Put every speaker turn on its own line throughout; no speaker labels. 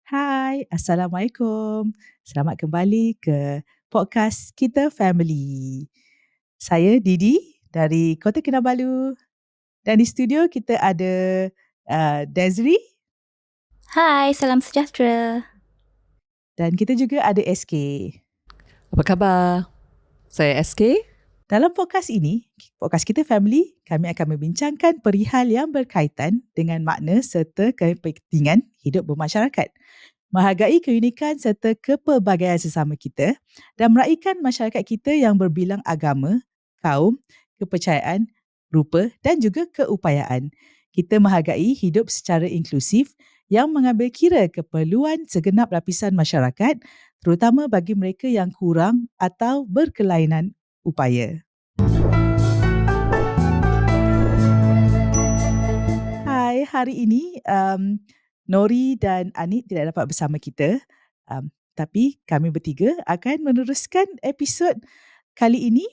Hai, Assalamualaikum. Selamat kembali ke podcast Kita Family. Saya Didi dari Kota Kinabalu dan di studio kita ada Desri
Hai, salam sejahtera.
dan kita juga ada SK.
Apa khabar? Saya SK.
Dalam podcast ini, podcast Kita Family, kami akan membincangkan perihal yang berkaitan dengan makna serta kepentingan hidup bermasyarakat, menghargai keunikan serta kepelbagaian sesama kita dan meraihkan masyarakat kita yang berbilang agama, kaum, kepercayaan, rupa dan juga keupayaan. Kita menghargai hidup secara inklusif yang mengambil kira keperluan segenap lapisan masyarakat, terutama bagi mereka yang kurang atau berkelainan upaya. Hai, hari ini Nori dan Anit tidak dapat bersama kita. Tapi kami bertiga akan meneruskan episod kali ini.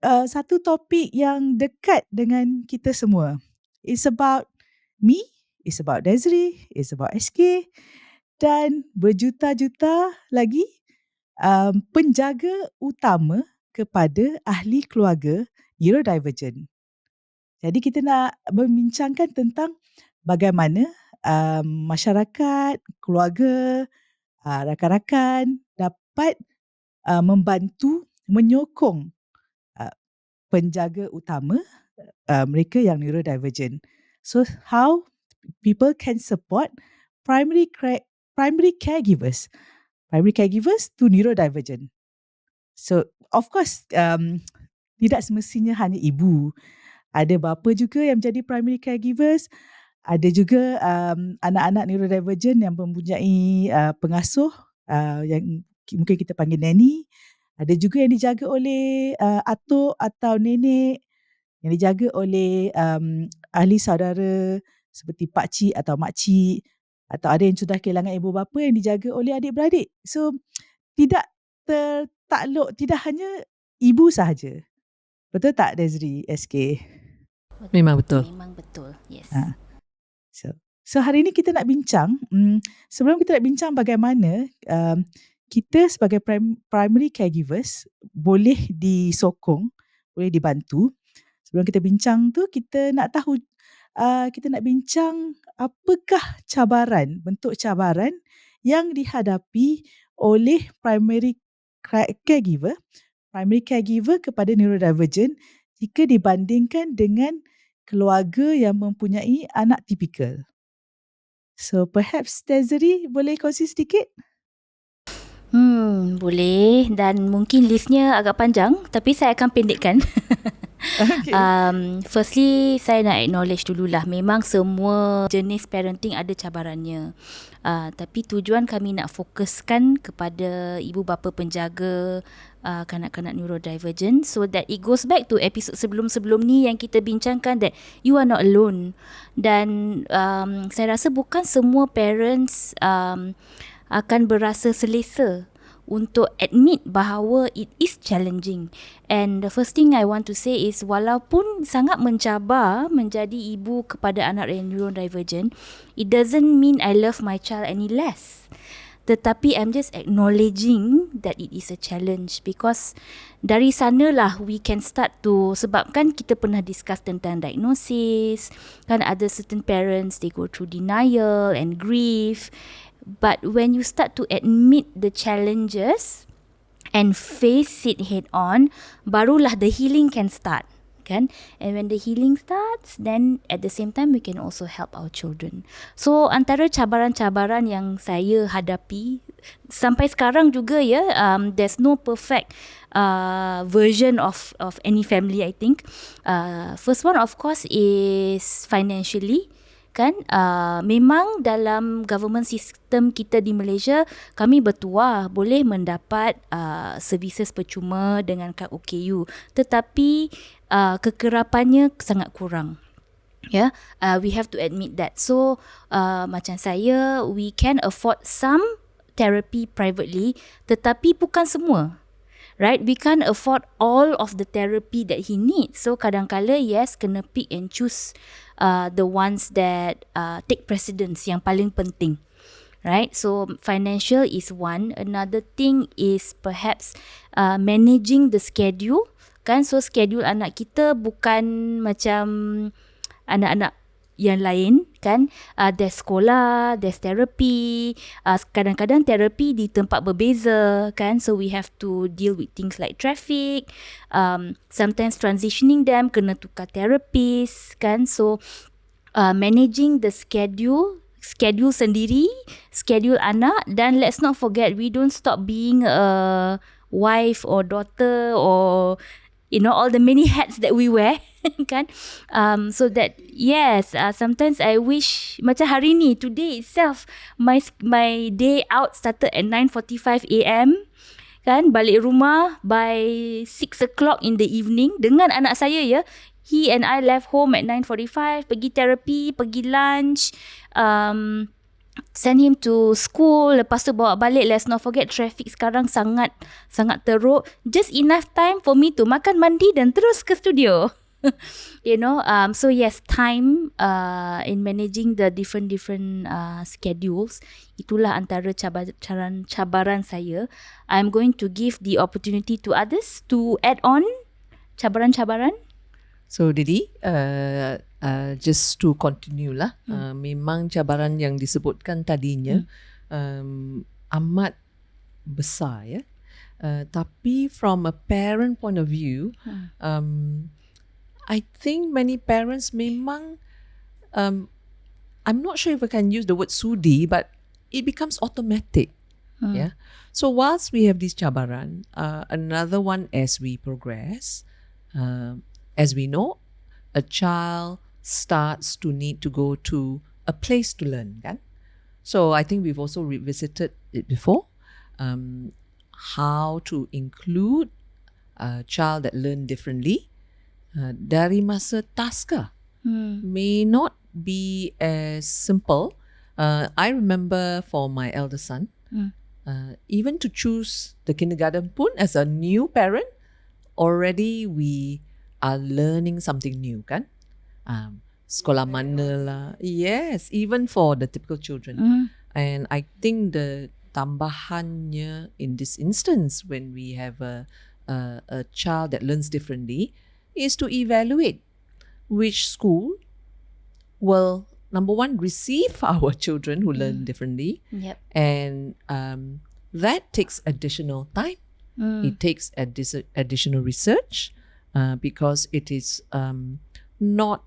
Satu topik yang dekat dengan kita semua. It's about me, it's about Desri, it's about SK dan berjuta-juta lagi penjaga utama kepada ahli keluarga neurodivergent. Jadi kita nak membincangkan tentang bagaimana masyarakat, keluarga, rakan-rakan dapat membantu, menyokong penjaga utama mereka yang neurodivergent. So how people can support primary caregivers to neurodivergent. So of course tidak semestinya hanya ibu. Ada bapa juga yang menjadi primary caregivers. Ada juga anak-anak neurodivergent yang mempunyai pengasuh yang mungkin kita panggil nanny. Ada juga yang dijaga oleh atuk atau nenek, yang dijaga oleh ahli saudara seperti pakcik atau makcik, atau ada yang sudah kehilangan ibu bapa yang dijaga oleh adik-beradik. So tidak tertakluk, tidak hanya ibu sahaja. Betul tak Desri, SK?
Memang betul.
Memang betul, yes.
So hari ini kita nak bincang, sebelum kita nak bincang bagaimana kita sebagai primary caregivers boleh disokong, boleh dibantu. Sebelum kita bincang tu, kita nak tahu, kita nak bincang apakah cabaran, bentuk cabaran yang dihadapi oleh primary caregiver kepada neurodivergent jika dibandingkan dengan keluarga yang mempunyai anak tipikal. So perhaps Desri boleh kongsi sedikit?
Boleh, dan mungkin listnya agak panjang, tapi saya akan pendekkan.
Okay.
Firstly, saya nak acknowledge dululah, memang semua jenis parenting ada cabarannya. Tapi tujuan kami nak fokuskan kepada ibu bapa penjaga kanak-kanak neurodivergent, so that it goes back to episode sebelum-sebelum ni yang kita bincangkan that you are not alone. Dan saya rasa bukan semua parents akan berasa selesa untuk admit bahawa it is challenging. And the first thing I want to say is, walaupun sangat mencabar menjadi ibu kepada anak yang neurodivergent, it doesn't mean I love my child any less. Tetapi I'm just acknowledging that it is a challenge, because dari sanalah we can start to, sebab kan kita pernah discuss tentang diagnosis, kan ada certain parents they go through denial and grief. But when you start to admit the challenges and face it head on, barulah the healing can start, kan? And when the healing starts, then at the same time we can also help our children. So antara cabaran-cabaran yang saya hadapi sampai sekarang juga ya, there's no perfect version of any family, I think. First one of course is financially. Kan memang dalam government system kita di Malaysia, kami bertuah boleh mendapat services percuma dengan kad OKU, tetapi kekerapannya sangat kurang. We have to admit that. So macam saya, we can afford some therapy privately, tetapi bukan semua. Right, we can't afford all of the therapy that he needs. So kadang-kala yes, kena pick and choose the ones that take precedence, yang paling penting. right? So financial is one. Another thing is perhaps managing the schedule, kan? So schedule anak kita bukan macam anak-anak yang lain, kan? There's sekolah, there's therapy. Kadang-kadang therapy di tempat berbeza, kan? So we have to deal with things like traffic. Sometimes transitioning them kena tukar therapist, kan? So managing the schedule sendiri, schedule anak, dan let's not forget we don't stop being a wife or daughter or all the many hats that we wear kan. So that yes, sometimes I wish macam hari ni, today itself my day out started at 9:45 AM kan, balik rumah by 6 o'clock in the evening dengan anak saya ya. He and I left home at 9:45, pergi therapy, pergi lunch, send him to school, lepas tu bawa balik. Let's not forget traffic sekarang sangat teruk. Just enough time for me to makan, mandi dan terus ke studio. So yes, time in managing the different schedules, itulah antara cabaran saya. I'm going to give the opportunity to others to add on cabaran-cabaran.
So Didi, just to continue lah, memang cabaran yang disebutkan tadinya amat besar ya. Tapi from a parent point of view, I think many parents memang, I'm not sure if I can use the word sudi, but it becomes automatic. Yeah. So whilst we have this cabaran, another one as we progress, as we know, a child starts to need to go to a place to learn, kan? So I think we've also revisited it before, how to include a child that learn differently. Dari masa taska may not be as simple. I remember for my elder son, even to choose the kindergarten pun as a new parent, already we are learning something new, kan? Sekolah mana lah. Yes, even for the typical children. And I think the tambahannya in this instance, when we have a child that learns differently, is to evaluate which school will, number one, receive our children who learn differently.
Yep.
And that takes additional time. It takes additional research. Because it is not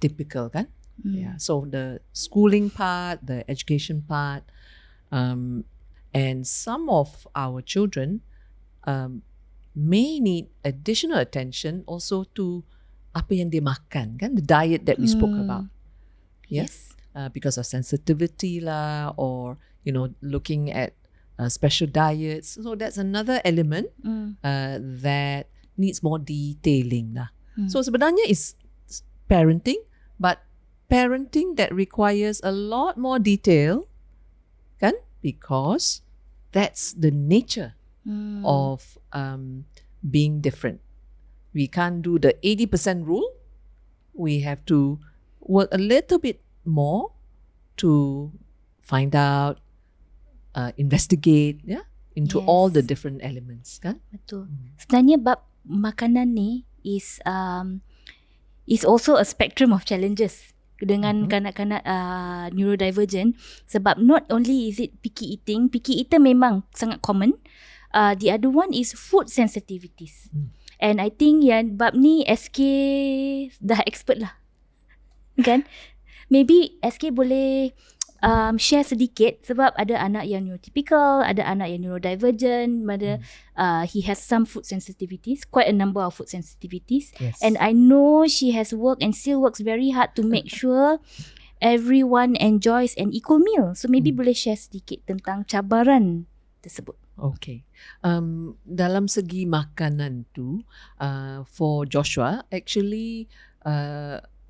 typical, kan? Yeah. So the schooling part, the education part, and some of our children may need additional attention also to apa yang dia makan, kan? The diet that we spoke about.
Yes.
Because of sensitivity lah, or looking at special diets. So that's another element that needs more detailing lah. So sebenarnya is parenting, but parenting that requires a lot more detail, kan? Because that's the nature of being different. We can't do the 80% rule. We have to work a little bit more to find out, investigate, into all the different elements, kan?
Betul. Sebenarnya bab makanan ni is also a spectrum of challenges dengan kanak-kanak neurodivergent, sebab not only is it picky eater memang sangat common. The other one is food sensitivities. And I think yang bab ni SK dah expert lah, kan? Maybe SK boleh share sedikit, sebab ada anak yang neurotypical, ada anak yang neurodivergent, he has some food sensitivities, quite a number of food sensitivities.
Yes.
And I know she has worked and still works very hard to make sure everyone enjoys an equal meal. So maybe boleh share sedikit tentang cabaran tersebut.
Okay. Dalam segi makanan tu, for Joshua, actually,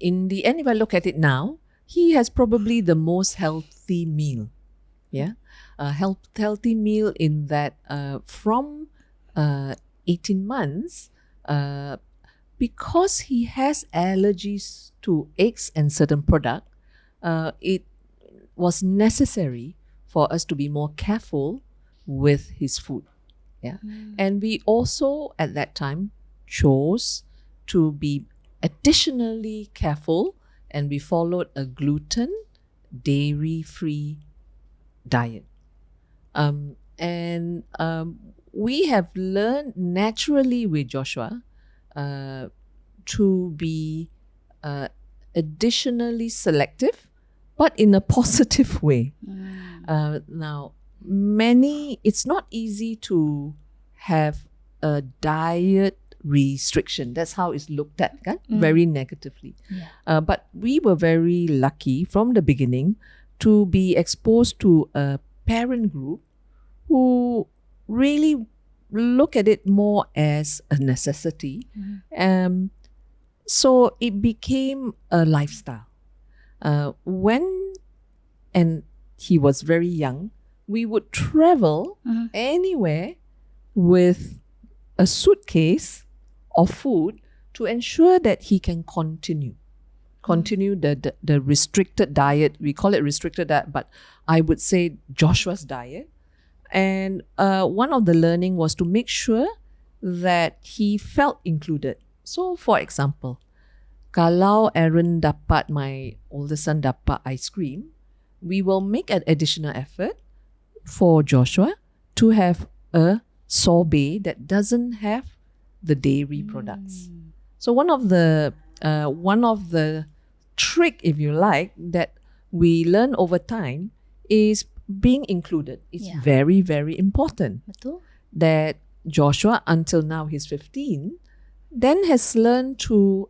in the end, if I look at it now, he has probably the most healthy meal. Yeah. Healthy meal in that from 18 months, because he has allergies to eggs and certain product, it was necessary for us to be more careful with his food. Yeah. And we also at that time chose to be additionally careful, and we followed a gluten, dairy-free diet. We have learned naturally with Joshua to be additionally selective, but in a positive way. Now, it's not easy to have a diet restriction. That's how it's looked at, very negatively.
Yeah.
But we were very lucky from the beginning to be exposed to a parent group who really look at it more as a necessity. So it became a lifestyle. And he was very young, we would travel anywhere with a suitcase of food to ensure that he can continue the restricted diet. We call it restricted diet, but I would say Joshua's diet. And one of the learning was to make sure that he felt included. So for example, kalau Aaron dapat, my oldest son dapat ice cream, we will make an additional effort for Joshua to have a sorbet that doesn't have the dairy products. So one of the trick, if you like, that we learn over time is being included. It's very, very important.
Betul.
That Joshua, until now he's 15, then has learned to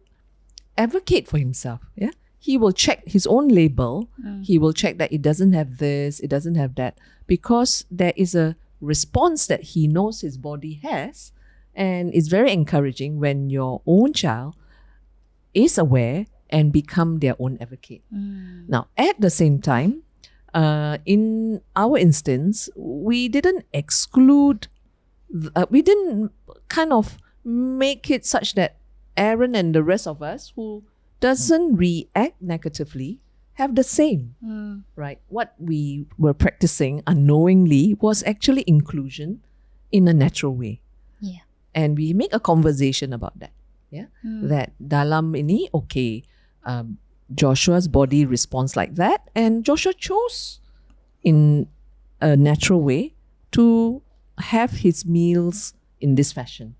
advocate for himself. Yeah, he will check his own label. He will check that it doesn't have this, it doesn't have that, because there is a response that he knows his body has. And it's very encouraging when your own child is aware and become their own advocate. Now, at the same time, in our instance, we didn't exclude, we didn't kind of make it such that Aaron and the rest of us who doesn't react negatively have the same, right? What we were practicing unknowingly was actually inclusion in a natural way.
Yeah.
And we make a conversation about that. Yeah, that dalam ini, okay, Joshua's body responds like that, and Joshua chose in a natural way to have his meals in this fashion.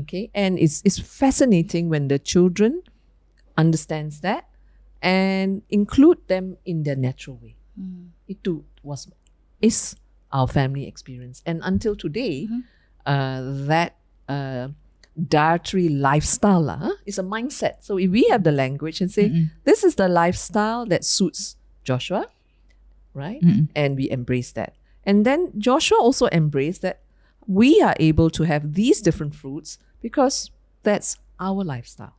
Okay, and it's fascinating when the children understands that and include them in their natural way. Itu is our family experience, and until today, that dietary lifestyle is a mindset. So if we have the language and say, this is the lifestyle that suits Joshua, right? And we embrace that. And then Joshua also embraced that we are able to have these different fruits because that's our lifestyle.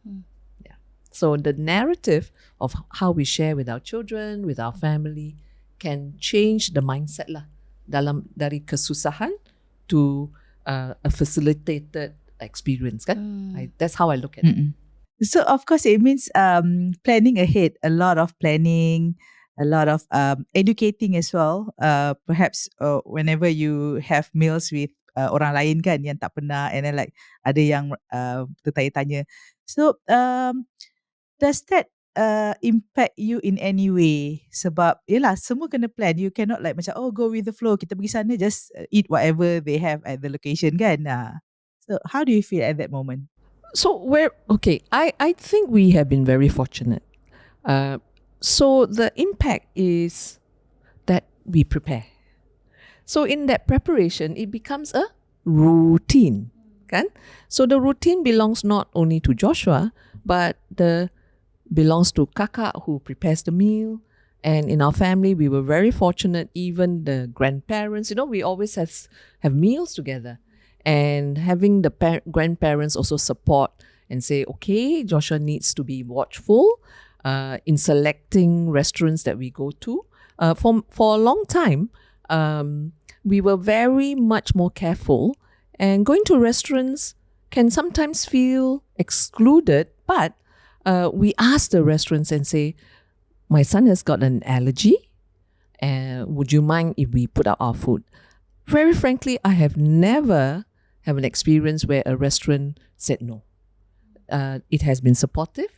Yeah. So the narrative of how we share with our children, with our family, can change the mindset lah. Dari kesusahan to a facilitated experience, kan? That's how I look at it.
So of course it means planning ahead, a lot of planning, a lot of educating as well. Perhaps whenever you have meals with orang lain kan yang tak pernah, and then like ada yang tertanya-tanya. So does that impact you in any way? Sebab yelah, semua kena plan. You cannot like macam go with the flow, kita pergi sana just eat whatever they have at the location kan. So how do you feel at that moment?
So I think we have been very fortunate. So the impact is that we prepare. So in that preparation, it becomes a routine, kan? So the routine belongs not only to Joshua, but belongs to Kakak who prepares the meal. And in our family, we were very fortunate. Even the grandparents, we always have meals together. And having the grandparents also support and say, okay, Joshua needs to be watchful in selecting restaurants that we go to. For a long time, we were very much more careful, and going to restaurants can sometimes feel excluded, but we ask the restaurants and say, my son has got an allergy Would you mind if we put out our food? Very frankly, I have never have an experience where a restaurant said no. It has been supportive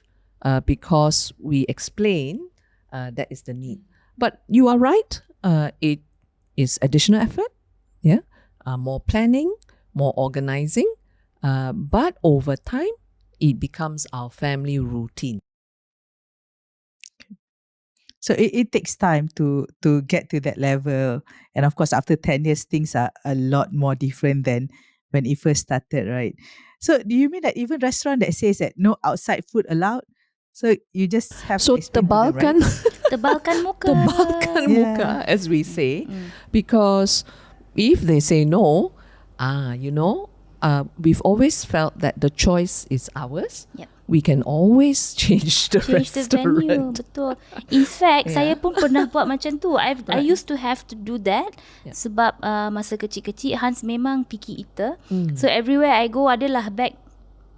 because we explain that is the need. But you are right. It is additional effort, yeah, more planning, more organizing. But over time, it becomes our family routine.
So it takes time to get to that level. And of course, after 10 years, things are a lot more different than when it first started, right? So do you mean that even restaurant that says that no outside food allowed, so you just have
So
to explain to them, right?
Tebalkan muka.
Tebalkan muka, as we say, because if they say no, we've always felt that the choice is ours.
Yep.
We can always change the
Change the
restaurant.
venue, betul. In fact,
Yeah.
saya pun pernah buat macam tu. I
Right.
used to have to do that
Yeah.
sebab masa kecil-kecil Hans memang picky eater.
Mm.
So everywhere I go adalah bag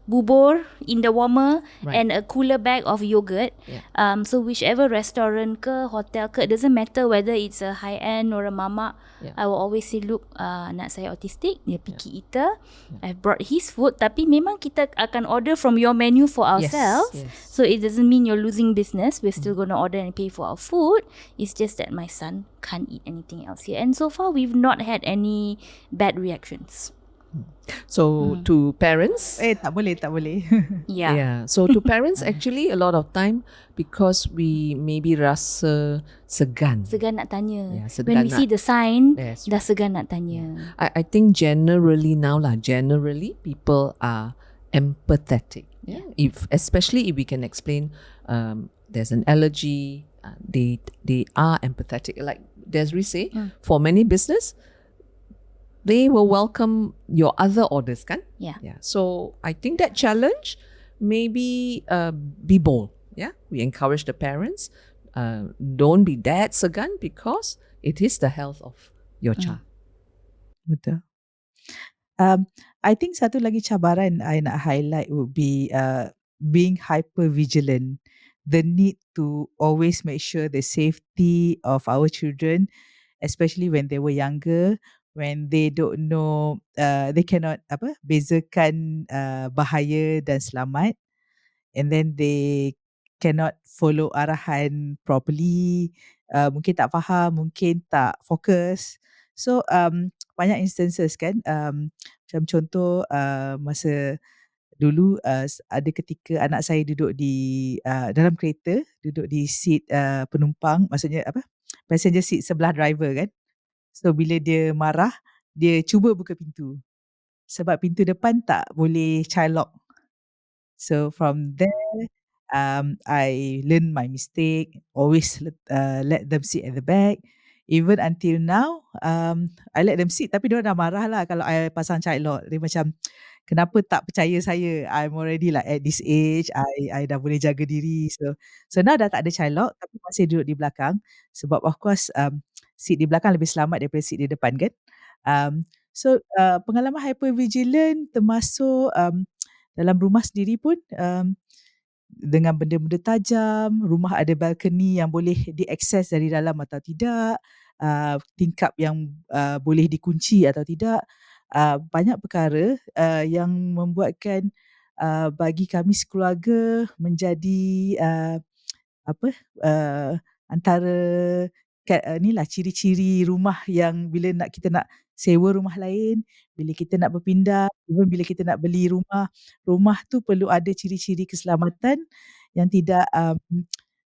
bubur in the warmer
Right.
and a cooler bag of yogurt.
Yeah.
So whichever restaurant ke hotel ke, it doesn't matter whether it's a high end or a mamak.
Yeah.
I will always say, look, anak saya autistic, dia picky eater. I've brought his food, tapi memang kita akan order from your menu for ourselves.
Yes.
So it doesn't mean you're losing business. We're still going to order and pay for our food. It's just that my son can't eat anything else here. And so far, we've not had any bad reactions.
So to parents,
Tak boleh.
Yeah.
So to parents, actually, a lot of time because we maybe rasa segan.
Segan nak tanya.
Yeah, segan
When we
nak-
see the sign,
Yes.
dah segan nak tanya.
I think generally people are empathetic. Yeah. Especially if we can explain there's an allergy, they are empathetic. Like Desiree say, for many business, they will welcome your other orders, kan?
Yeah.
So I think that challenge maybe be bold. Yeah. We encourage the parents. Don't be that segan because it is the health of your child.
Betul. I think satu lagi cabaran I nak highlight would be being hyper vigilant. The need to always make sure the safety of our children, especially when they were younger, when they don't know, they cannot bezakan bahaya dan selamat, and then they cannot follow arahan properly, mungkin tak faham, mungkin tak fokus. So banyak instances kan, macam contoh masa dulu ada ketika anak saya duduk di dalam kereta, duduk di seat penumpang, maksudnya passenger seat sebelah driver kan. So bila dia marah, dia cuba buka pintu. Sebab pintu depan tak boleh child lock. So from there, I learn my mistake. Always let them sit at the back. Even until now, I let them sit. Tapi dia dah marah lah kalau I pasang child lock. Dia macam, kenapa tak percaya saya? I'm already like at this age. I dah boleh jaga diri. So now dah tak ada child lock. Tapi masih duduk di belakang. Sebab of course, seat di belakang lebih selamat daripada seat di depan kan. So pengalaman hypervigilant termasuk dalam rumah sendiri pun dengan benda-benda tajam, rumah ada balcony yang boleh diakses dari dalam atau tidak, tingkap yang boleh dikunci atau tidak, banyak perkara yang membuatkan bagi kami sekeluarga menjadi antara inilah ciri-ciri rumah yang bila kita nak sewa rumah lain, bila kita nak berpindah, even bila kita nak beli rumah, rumah tu perlu ada ciri-ciri keselamatan yang tidak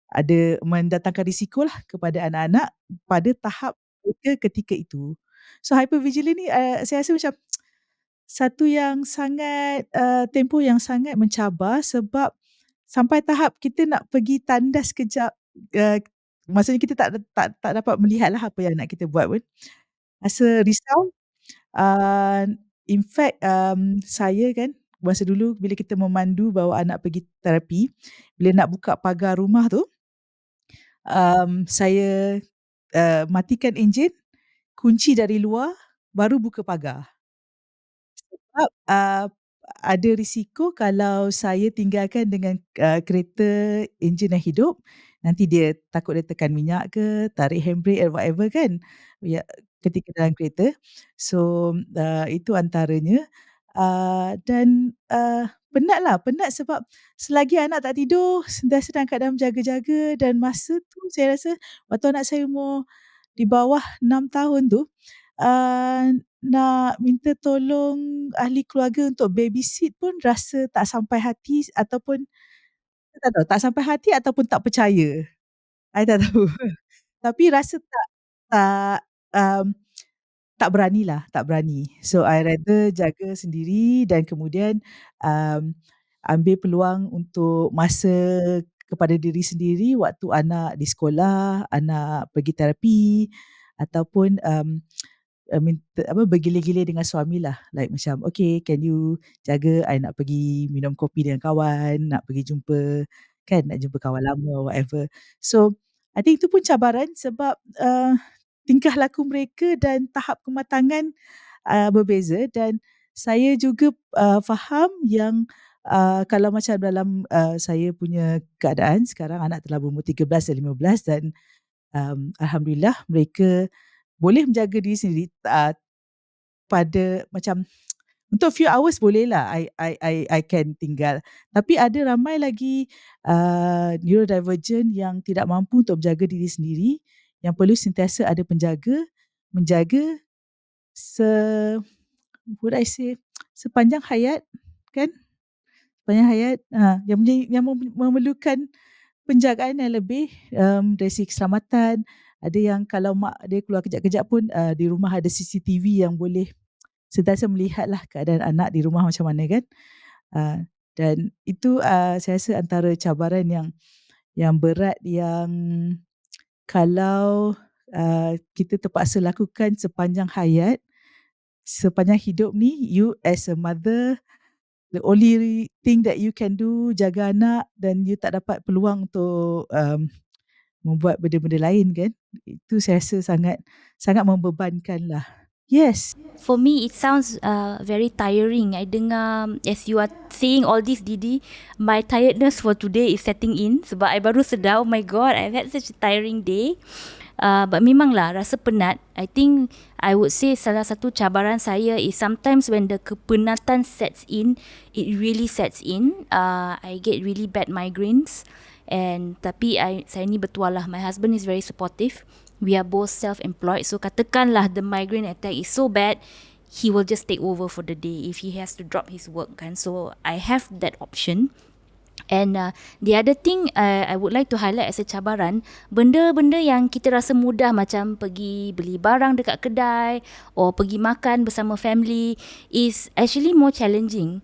ada mendatangkan risiko lah kepada anak-anak pada tahap mereka ketika itu. So hypervigilant ni saya rasa macam satu yang sangat tempoh yang sangat mencabar sebab sampai tahap kita nak pergi tandas kejap, maksudnya kita tak dapat melihatlah apa yang anak kita buat pun. Rasa risau. In fact, saya kan masa dulu bila kita memandu bawa anak pergi terapi, bila nak buka pagar rumah tu, saya matikan enjin, kunci dari luar, baru buka pagar. Sebab ada risiko kalau saya tinggalkan dengan kereta enjin yang hidup, nanti dia takut dia tekan minyak ke, tarik handbrake or whatever kan, ya, ketika dalam kereta. So, itu antaranya. Dan, penat sebab selagi anak tak tidur, sentiasa dalam keadaan berjaga-jaga, dan masa tu saya rasa waktu anak saya umur di bawah 6 tahun tu, nak minta tolong ahli keluarga untuk babysit pun rasa tak sampai hati, ataupun saya tak tahu, tak sampai hati ataupun tak percaya, I tak tahu. Tapi rasa tak, um, tak beranilah, tak berani. So I rather jaga sendiri, dan kemudian, um, ambil peluang untuk masa kepada diri sendiri waktu anak di sekolah, anak pergi terapi, ataupun, minta bergilir-gilir dengan suamilah. Like macam, "Okay, can you jaga I nak pergi minum kopi dengan kawan, nak pergi jumpa kan, nak jumpa kawan lama," whatever. So, I think itu pun cabaran sebab, tingkah laku mereka dan tahap kematangan, berbeza, dan saya juga, faham yang, kalau macam dalam, saya punya keadaan sekarang, anak telah berumur 13 dan 15, dan, alhamdulillah mereka boleh menjaga diri sendiri, pada macam untuk few hours bolehlah I can tinggal. Tapi ada ramai lagi, neurodivergent yang tidak mampu untuk menjaga diri sendiri, yang perlu sentiasa ada penjaga, menjaga would I say, sepanjang hayat kan, sepanjang hayat, yang memerlukan penjagaan yang lebih, dari segi keselamatan. Ada yang kalau mak dia keluar kejap-kejap pun, di rumah ada CCTV yang boleh sentiasa melihatlah keadaan anak di rumah macam mana kan. Dan itu, saya rasa antara cabaran yang berat, yang kalau, kita terpaksa lakukan sepanjang hayat, sepanjang hidup ni, you as a mother, the only thing that you can do jaga anak, dan you tak dapat peluang untuk, membuat benda-benda lain kan. Itu saya rasa sangat membebankanlah. Yes.
For me, it sounds very tiring. I dengar as you are saying all this, Didi, my tiredness for today is setting in. Sebab I baru sedar, oh my God, I've had such a tiring day. But memanglah rasa penat. I think I would say salah satu cabaran saya is sometimes when the kepenatan sets in, it really sets in. I get really bad migraines. And tapi saya ni bertuah lah. My husband is very supportive. We are both self-employed. So katakanlah the migraine attack is so bad, he will just take over for the day if he has to drop his work kan. So I have that option. And the other thing I would like to highlight as a cabaran, benda-benda yang kita rasa mudah macam pergi beli barang dekat kedai or pergi makan bersama family is actually more challenging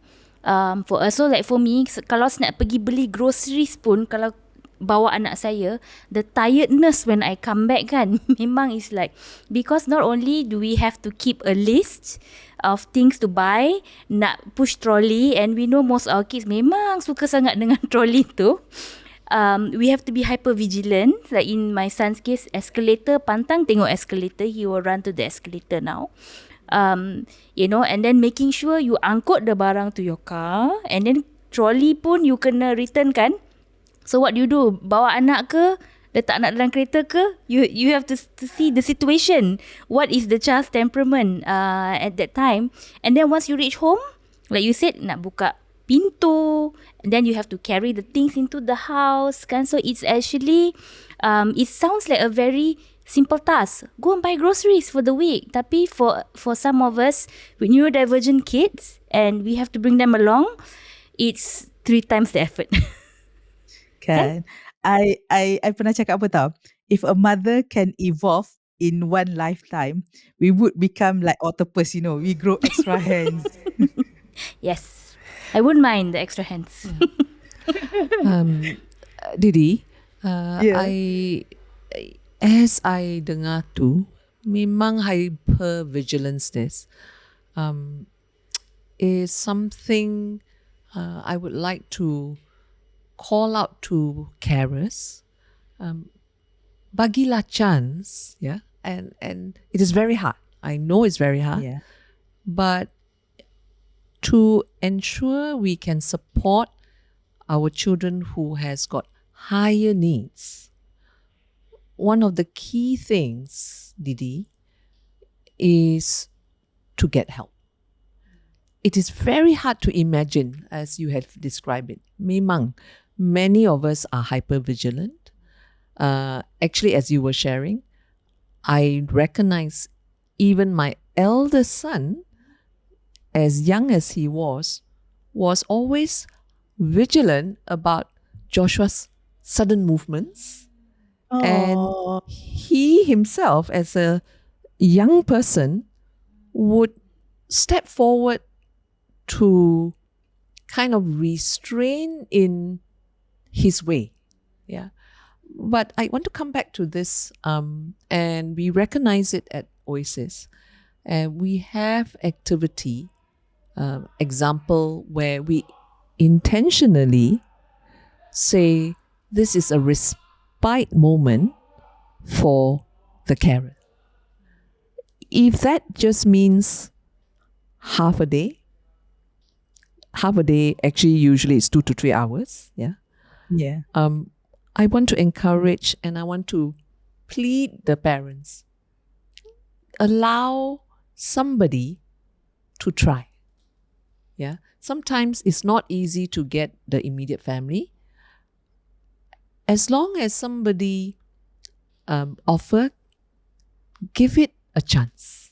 for us. So like for me, kalau nak pergi beli groceries pun, kalau bawa anak saya, the tiredness when I come back kan, memang is like, because not only do we have to keep a list of things to buy, nak push trolley, and we know most our kids memang suka sangat dengan trolley tu. We have to be hyper vigilant. Like in my son's case, escalator, pantang tengok escalator, he will run to the escalator now. You know, and then making sure you angkut the barang to your car, and then trolley pun you kena return kan. So what do? Bawa anak ke? Letak anak dalam kereta ke? You have to see the situation. What is the child's temperament at that time? And then once you reach home, like you said, nak buka pintu, and then you have to carry the things into the house kan. So it's actually, it sounds like a very simple task. Go and buy groceries for the week. Tapi for some of us with neurodivergent kids, and we have to bring them along, it's 3 times the effort.
Kan? I pernah cakap apa tau? If a mother can evolve in one lifetime, we would become like octopus, you know. We grow extra hands.
Yes. I wouldn't mind the extra hands.
Didi,
Yeah.
as I dengar tu, memang hypervigilance this is something I would like to call out to carers. Bagilah chance, yeah, and it is very hard. I know it's very hard,
Yeah.
but to ensure we can support our children who has got higher needs, one of the key things, Didi, is to get help. It is very hard to imagine, as you have described it. Memang, many of us are hyper vigilant. Actually, as you were sharing, I recognize even my eldest son, as young as he was always vigilant about Joshua's sudden movements. And
Oh,
he himself, as a young person, would step forward to kind of restrain in his way. Yeah. But I want to come back to this, and we recognize it at Oasis. And we have activity, example, where we intentionally say this is a respite moment for the carer. If that just means half a day actually usually it's 2 to 3 hours. Yeah.
yeah.
I want to encourage and I want to plead the parents. Allow somebody to try. Yeah. Sometimes it's not easy to get the immediate family. As long as somebody offer, give it a chance.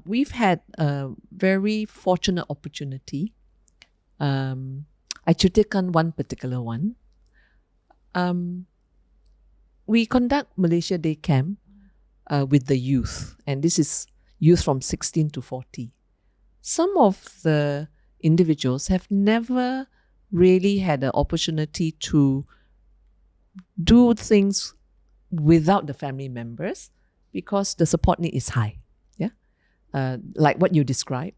We've had a very fortunate opportunity. I ceritakan one particular one. We conduct Malaysia Day Camp with the youth, and this is youth from 16 to 40. Some of the individuals have never really had the opportunity to do things without the family members because the support need is high. Yeah, like what you described,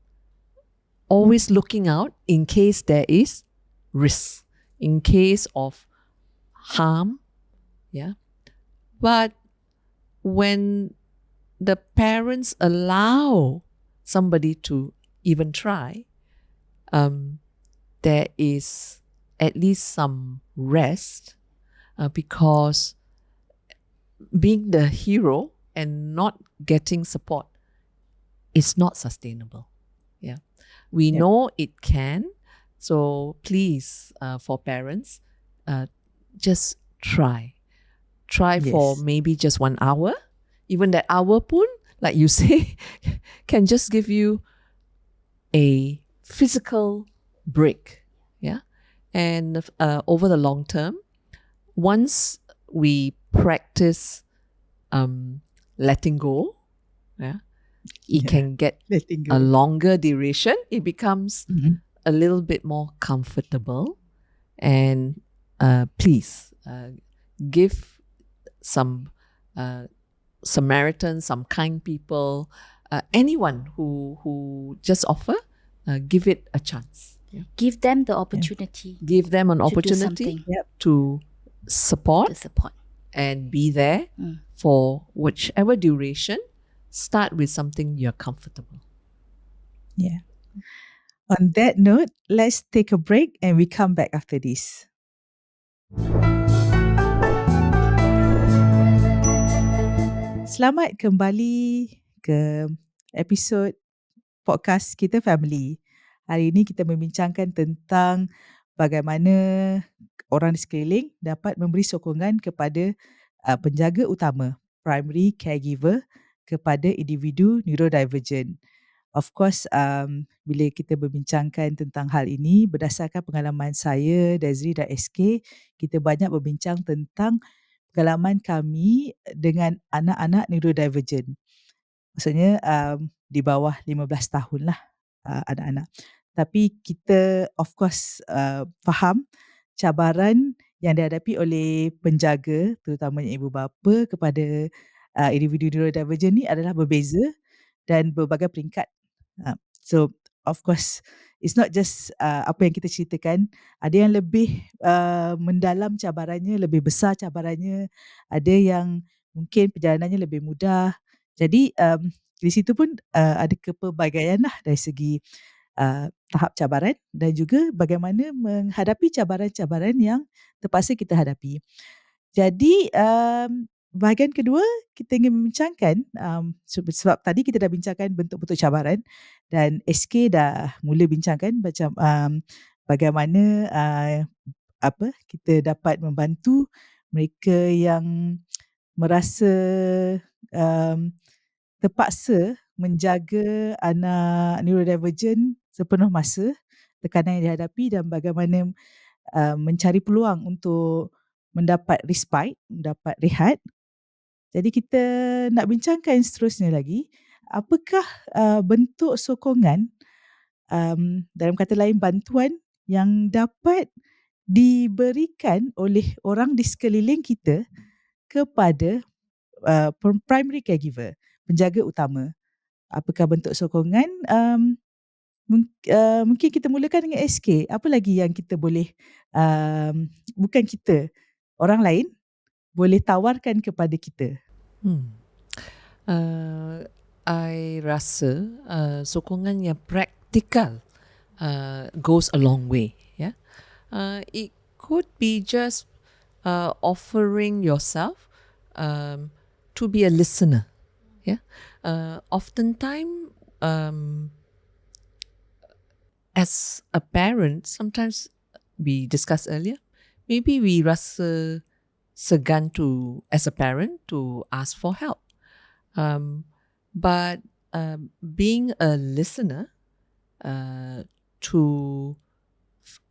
always looking out in case there is risk, in case of harm. Yeah, but when the parents allow somebody to even try, there is at least some rest, because being the hero and not getting support is not sustainable. Yeah, we
Yep.
know it can. So please, for parents, just try for
Yes.
maybe just 1 hour. Even that hour pun, like you say, can just give you a physical break. Yeah, and over the long term, once we practice letting go, yeah, it
Yeah.
can get
Letting
a
go.
longer duration. It becomes
Mhm.
a little bit more comfortable. And please give some Samaritans, some kind people, anyone who just offer, give it a chance. Yeah.
Give them the opportunity
Give them an
to do
opportunity
something
Yep.
to support
to support.
and be there
Mm.
for whichever duration. Start with something you're comfortable.
Yeah. On that note, let's take a break and we come back after this. Selamat kembali ke episod podcast kita Family. Hari ini kita membincangkan tentang bagaimana orang di sekeliling dapat memberi sokongan kepada penjaga utama, primary caregiver kepada individu neurodivergent. Of course, bila kita berbincangkan tentang hal ini, berdasarkan pengalaman saya, Desri dan SK, kita banyak berbincang tentang pengalaman kami dengan anak-anak neurodivergent. Maksudnya di bawah 15 tahun lah anak-anak. Tapi kita of course faham cabaran yang dihadapi oleh penjaga, terutamanya ibu bapa kepada individu neurodivergent ni adalah berbeza dan berbagai peringkat. So of course it's not just apa yang kita ceritakan, ada yang lebih mendalam cabarannya, lebih besar cabarannya, ada yang mungkin perjalanannya lebih mudah. Jadi di situ pun ada kepelbagaian lah dari segi tahap cabaran dan juga bagaimana menghadapi cabaran-cabaran yang terpaksa kita hadapi. Jadi bahagian kedua kita ingin membincangkan sebab tadi kita dah bincangkan bentuk-bentuk cabaran dan SK dah mula bincangkan macam bagaimana kita dapat membantu mereka yang merasa terpaksa menjaga anak neurodivergent sepenuh masa, tekanan yang dihadapi dan bagaimana mencari peluang untuk mendapat respite, mendapat rehat. Jadi kita nak bincangkan seterusnya lagi, apakah bentuk sokongan, dalam kata lain bantuan yang dapat diberikan oleh orang di sekeliling kita kepada primary caregiver, penjaga utama. Apakah bentuk sokongan? Mungkin kita mulakan dengan SK. Apa lagi yang kita boleh, bukan kita, orang lain boleh tawarkan kepada kita?
I rasa sokongan yang praktikal goes a long way. Yeah, it could be just offering yourself to be a listener. Yeah, oftentimes as a parent, sometimes we discussed earlier, maybe we rasa segan to as a parent to ask for help. But being a listener to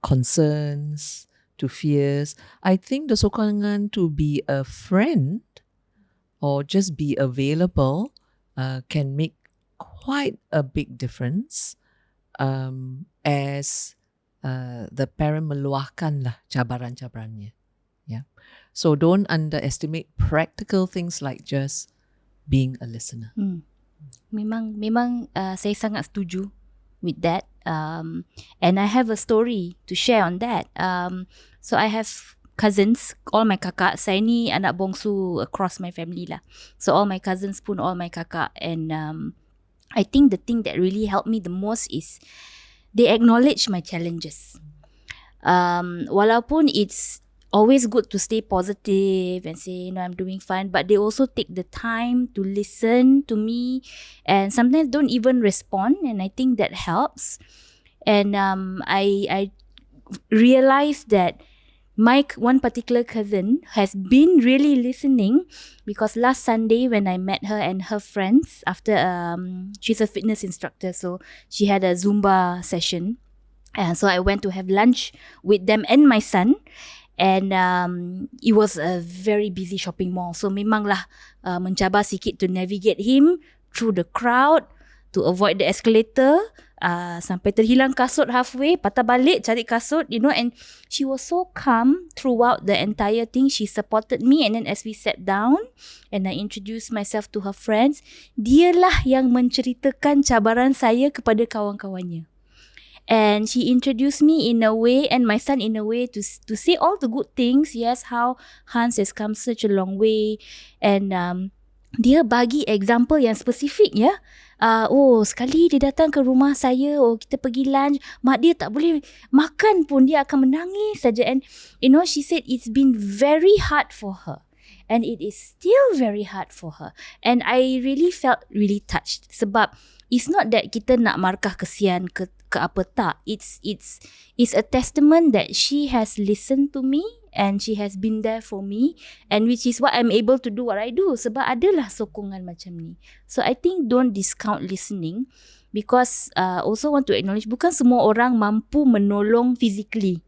concerns, to fears, I think the sokongan to be a friend or just be available can make quite a big difference as the parent meluahkan lah cabaran-cabarannya. Yeah. So don't underestimate practical things like just being a listener.
Memang saya sangat setuju with that. And I have a story to share on that. So I have cousins, all my kakak. Saya ni anak bongsu across my family lah. So all my cousins pun all my kakak. And I think the thing that really helped me the most is they acknowledge my challenges. Walaupun it's always good to stay positive and say, I'm doing fine, but they also take the time to listen to me and sometimes don't even respond, and I think that helps. And I realized that my one particular cousin has been really listening, because last Sunday when I met her and her friends after she's a fitness instructor, so she had a Zumba session, and so I went to have lunch with them and my son. And it was a very busy shopping mall, so memanglah mencabar sikit to navigate him through the crowd, to avoid the escalator, sampai terhilang kasut halfway, patah balik cari kasut, and she was so calm throughout the entire thing. She supported me, and then as we sat down and I introduced myself to her friends, dialah yang menceritakan cabaran saya kepada kawan-kawannya. And she introduced me in a way, and my son in a way, to say all the good things. Yes, how Hans has come such a long way. And dia bagi example yang spesifik, ya. Sekali dia datang ke rumah saya, kita pergi lunch, mak dia tak boleh makan pun, dia akan menangis saja. And she said it's been very hard for her, and it is still very hard for her. And I really felt really touched, sebab it's not that kita nak markah kesian ke apa, tak. It's a testament that she has listened to me and she has been there for me, and which is what I'm able to do what I do, sebab adalah sokongan macam ni. So I think don't discount listening, because also want to acknowledge bukan semua orang mampu menolong physically,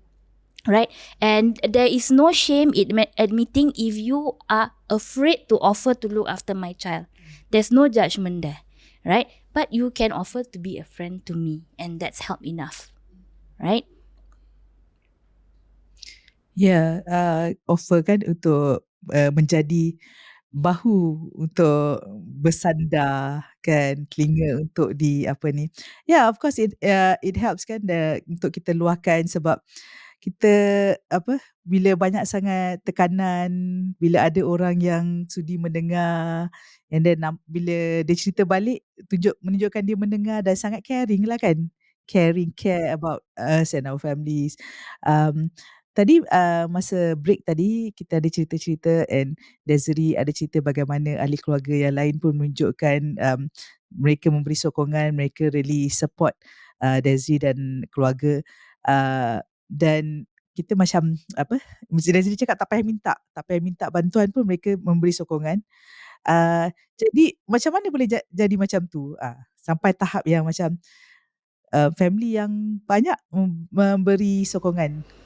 right? And there is no shame in admitting if you are afraid to offer to look after my child. There's no judgment there, right? But you can offer to be a friend to me, and that's help enough, right?
Offer kan untuk menjadi bahu untuk bersandar kan, telinga untuk of course it helps kan, untuk kita luahkan, sebab kita bila banyak sangat tekanan, bila ada orang yang sudi mendengar, and then bila dia cerita balik menunjukkan dia mendengar dan sangat caring lah kan. care about us and our families. Tadi masa break tadi kita ada cerita-cerita and Desiree ada cerita bagaimana ahli keluarga yang lain pun menunjukkan mereka memberi sokongan, mereka really support Desiree dan keluarga. Dan kita macam apa, Desiree cakap tak payah minta bantuan pun mereka memberi sokongan. Jadi macam mana boleh jadi macam tu? Sampai tahap yang macam family yang banyak memberi sokongan.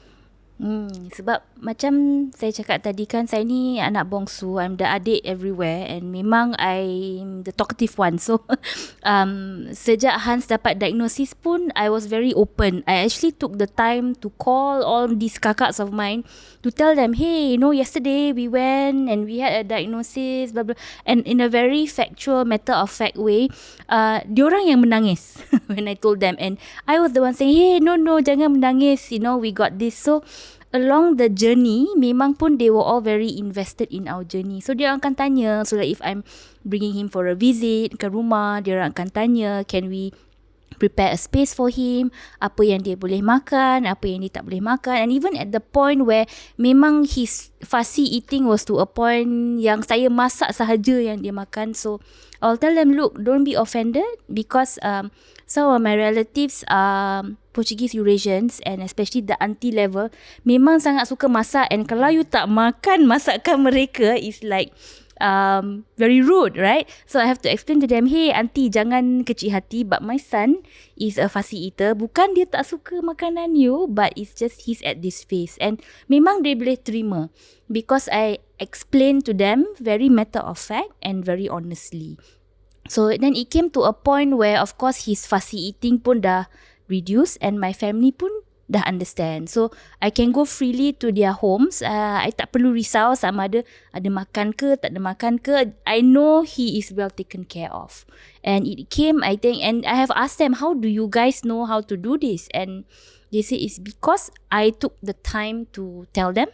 Sebab macam saya cakap tadi kan, saya ni anak bongsu, I'm the adik everywhere and memang I'm the talkative one. So sejak Hans dapat diagnosis pun I was very open. I actually took the time to call all these kakaks of mine to tell them, hey, yesterday we went and we had a diagnosis, blah blah, and in a very factual, matter of fact way, diorang yang menangis when I told them, and I was the one saying, hey, no, jangan menangis, we got this. So along the journey, memang pun they were all very invested in our journey. So dia akan tanya, so like if I'm bringing him for a visit ke rumah, dia akan tanya, can we prepare a space for him, apa yang dia boleh makan, apa yang dia tak boleh makan. And even at the point where memang his fussy eating was to a point yang saya masak sahaja yang dia makan. So I'll tell them, look, don't be offended because some of my relatives are Portuguese Eurasians and especially the auntie level memang sangat suka masak, and kalau you tak makan masakan mereka is like very rude, right? So I have to explain to them, hey auntie, jangan kecil hati, but my son is a fussy eater. Bukan dia tak suka makanan you, but it's just he's at this phase. And memang dia boleh terima because I explain to them very matter of fact and very honestly. So then it came to a point where of course his fussy eating pun dah reduce and my family pun dah understand. So I can go freely to their homes. I tak perlu risau sama ada makan ke tak ada makan ke. I know he is well taken care of. And it came, I think, and I have asked them, how do you guys know how to do this? And they say it's because I took the time to tell them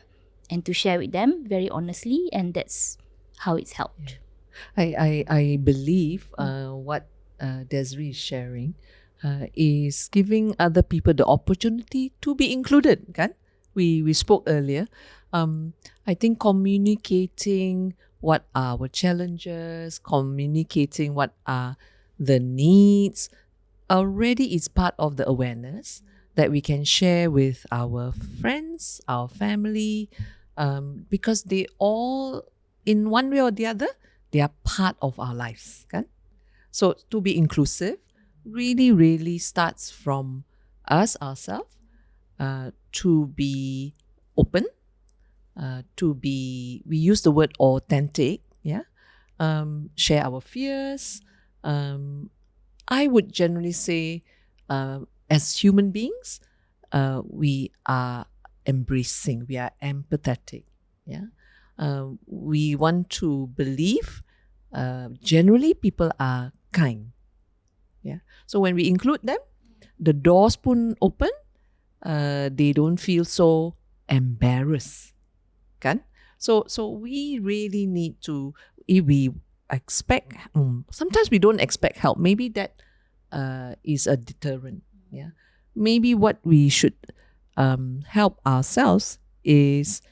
and to share with them very honestly, and that's how it's helped.
I believe what Desiree is sharing is giving other people the opportunity to be included, kan? We spoke earlier. I think communicating what are our challenges, communicating what are the needs already is part of the awareness that we can share with our friends, our family, because they all, in one way or the other, they are part of our lives, kan? So to be inclusive really starts from us ourselves, to be open, we use the word authentic, share our fears. I would generally say, as human beings, we are embracing, we are empathetic, we want to believe generally people are kind. So when we include them, the doors pun open, they don't feel so embarrassed, kan? So we really need to, if we expect, sometimes we don't expect help. Maybe that is a deterrent. Maybe what we should help ourselves is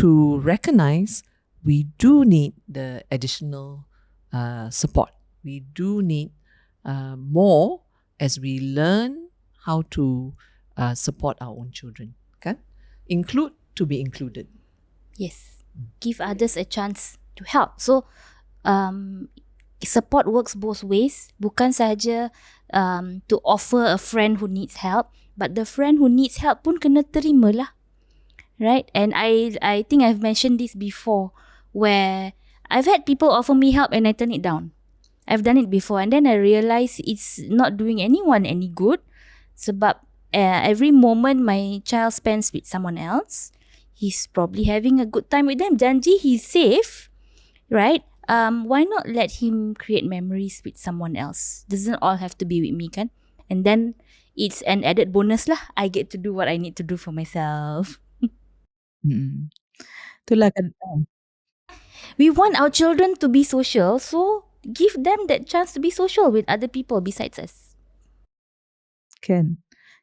to recognize we do need the additional support. We do need more as we learn how to support our own children, kan? Include to be included.
Yes, give others a chance to help. So support works both ways. Bukan sahaja to offer a friend who needs help, but the friend who needs help pun kena terima lah, right? And I think I've mentioned this before, where I've had people offer me help and I turn it down. I've done it before, and then I realised it's not doing anyone any good. Sebab every moment my child spends with someone else, he's probably having a good time with them. Janji he's safe, right? Why not let him create memories with someone else? Doesn't all have to be with me, kan? And then it's an added bonus lah. I get to do what I need to do for myself.
Itulah kan.
We want our children to be social, so give them that chance to be social with other people besides us.
kan.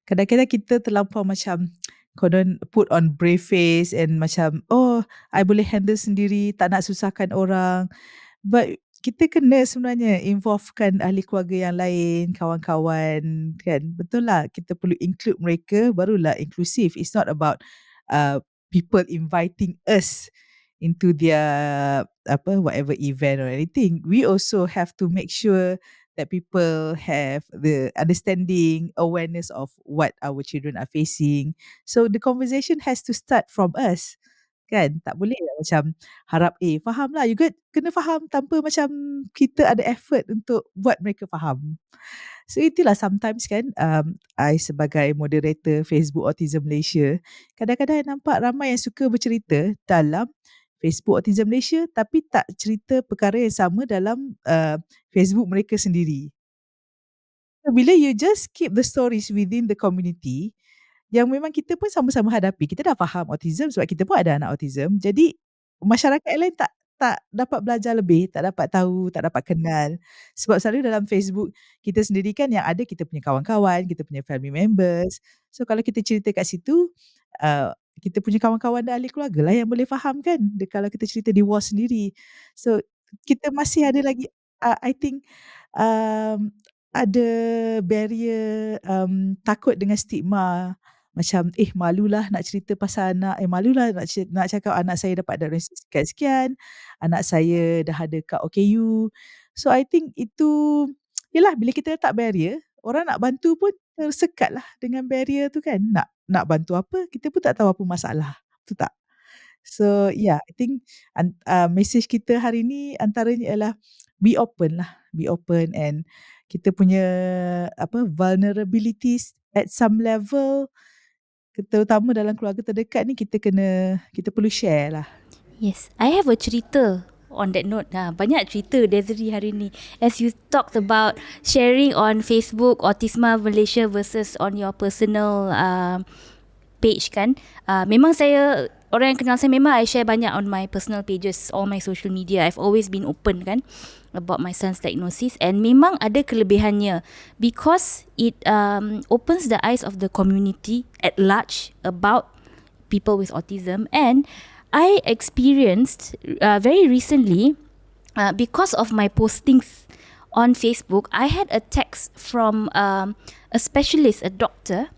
Kadang-kadang kita terlampau macam konon put on brave face and macam, oh, I boleh handle sendiri, tak nak susahkan orang. But kita kena sebenarnya involvekan ahli keluarga yang lain, kawan-kawan kan. Betul lah, kita perlu include mereka, barulah inklusif. It's not about people inviting us into their whatever event or anything. We also have to make sure that people have the understanding, awareness of what our children are facing. So the conversation has to start from us. Kan? Tak boleh lah macam harap, faham lah. You kena faham tanpa macam kita ada effort untuk buat mereka faham. So itulah sometimes kan, I sebagai moderator Facebook Autism Malaysia, kadang-kadang I nampak ramai yang suka bercerita dalam Facebook Autism Malaysia tapi tak cerita perkara yang sama dalam Facebook mereka sendiri. So, bila you just keep the stories within the community, yang memang kita pun sama-sama hadapi. Kita dah faham autism sebab kita pun ada anak autism. Jadi masyarakat yang lain tak dapat belajar lebih, tak dapat tahu, tak dapat kenal. Sebab selalu dalam Facebook kita sendiri kan yang ada kita punya kawan-kawan, kita punya family members. So kalau kita cerita kat situ, kita punya kawan-kawan dan ahli keluarga lah yang boleh faham kan. Kalau kita cerita di wall sendiri. So kita masih ada lagi, I think ada barrier, takut dengan stigma. Macam malulah nak cerita pasal anak, malulah nak cakap anak saya dapat diagnosis sekian-sekian, anak saya dah ada kad OKU. So I think itu, yelah bila kita letak barrier, orang nak bantu pun tersekat lah dengan barrier tu kan. Nak bantu apa, kita pun tak tahu apa masalah, betul tak? So yeah, I think message kita hari ni antaranya ialah be open lah, be open, and kita punya vulnerabilities at some level, terutama dalam keluarga terdekat ni, kita perlu share lah.
Yes, I have a cerita on that note. Banyak cerita Desiree hari ni. As you talked about sharing on Facebook Autisma Malaysia versus on your personal page kan. Memang saya, orang yang kenal saya, memang I share banyak on my personal pages, all my social media. I've always been open kan about my son's diagnosis, and memang ada kelebihannya because it opens the eyes of the community at large about people with autism. And I experienced very recently, because of my postings on Facebook, I had a text from a specialist, a doctor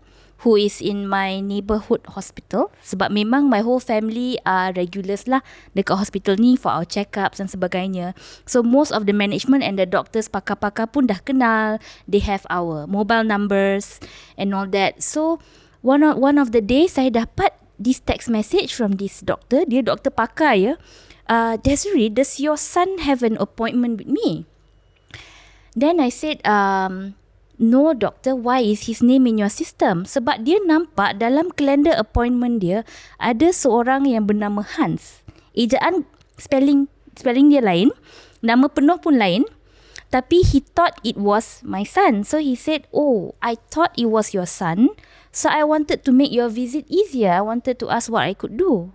who is in my neighbourhood hospital. Sebab memang my whole family are regulars lah dekat hospital ni for our check-ups dan sebagainya. So most of the management and the doctors, pakar-pakar pun dah kenal. They have our mobile numbers and all that. So one of the days saya dapat this text message from this doctor. Dia doktor pakar ya. Desiree, does your son have an appointment with me? Then I said, no doctor, why is his name in your system? Sebab dia nampak dalam kalender appointment dia ada seorang yang bernama Hans. Ejaan spelling dia lain, nama penuh pun lain, tapi he thought it was my son. So he said, oh, I thought it was your son, so I wanted to make your visit easier. I wanted to ask what I could do.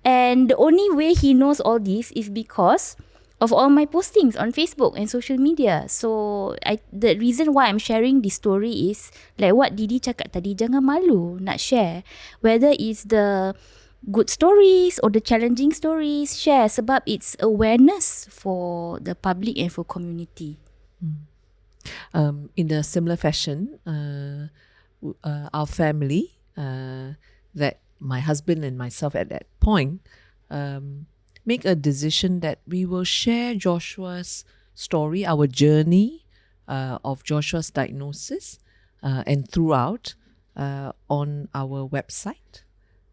And the only way he knows all this is because of all my postings on Facebook and social media. So the reason why I'm sharing this story is like what Didi cakap tadi, jangan malu nak share. Whether it's the good stories or the challenging stories, share sebab it's awareness for the public and for community.
In a similar fashion, our family, that my husband and myself at that point, make a decision that we will share Joshua's story, our journey of Joshua's diagnosis, and throughout on our website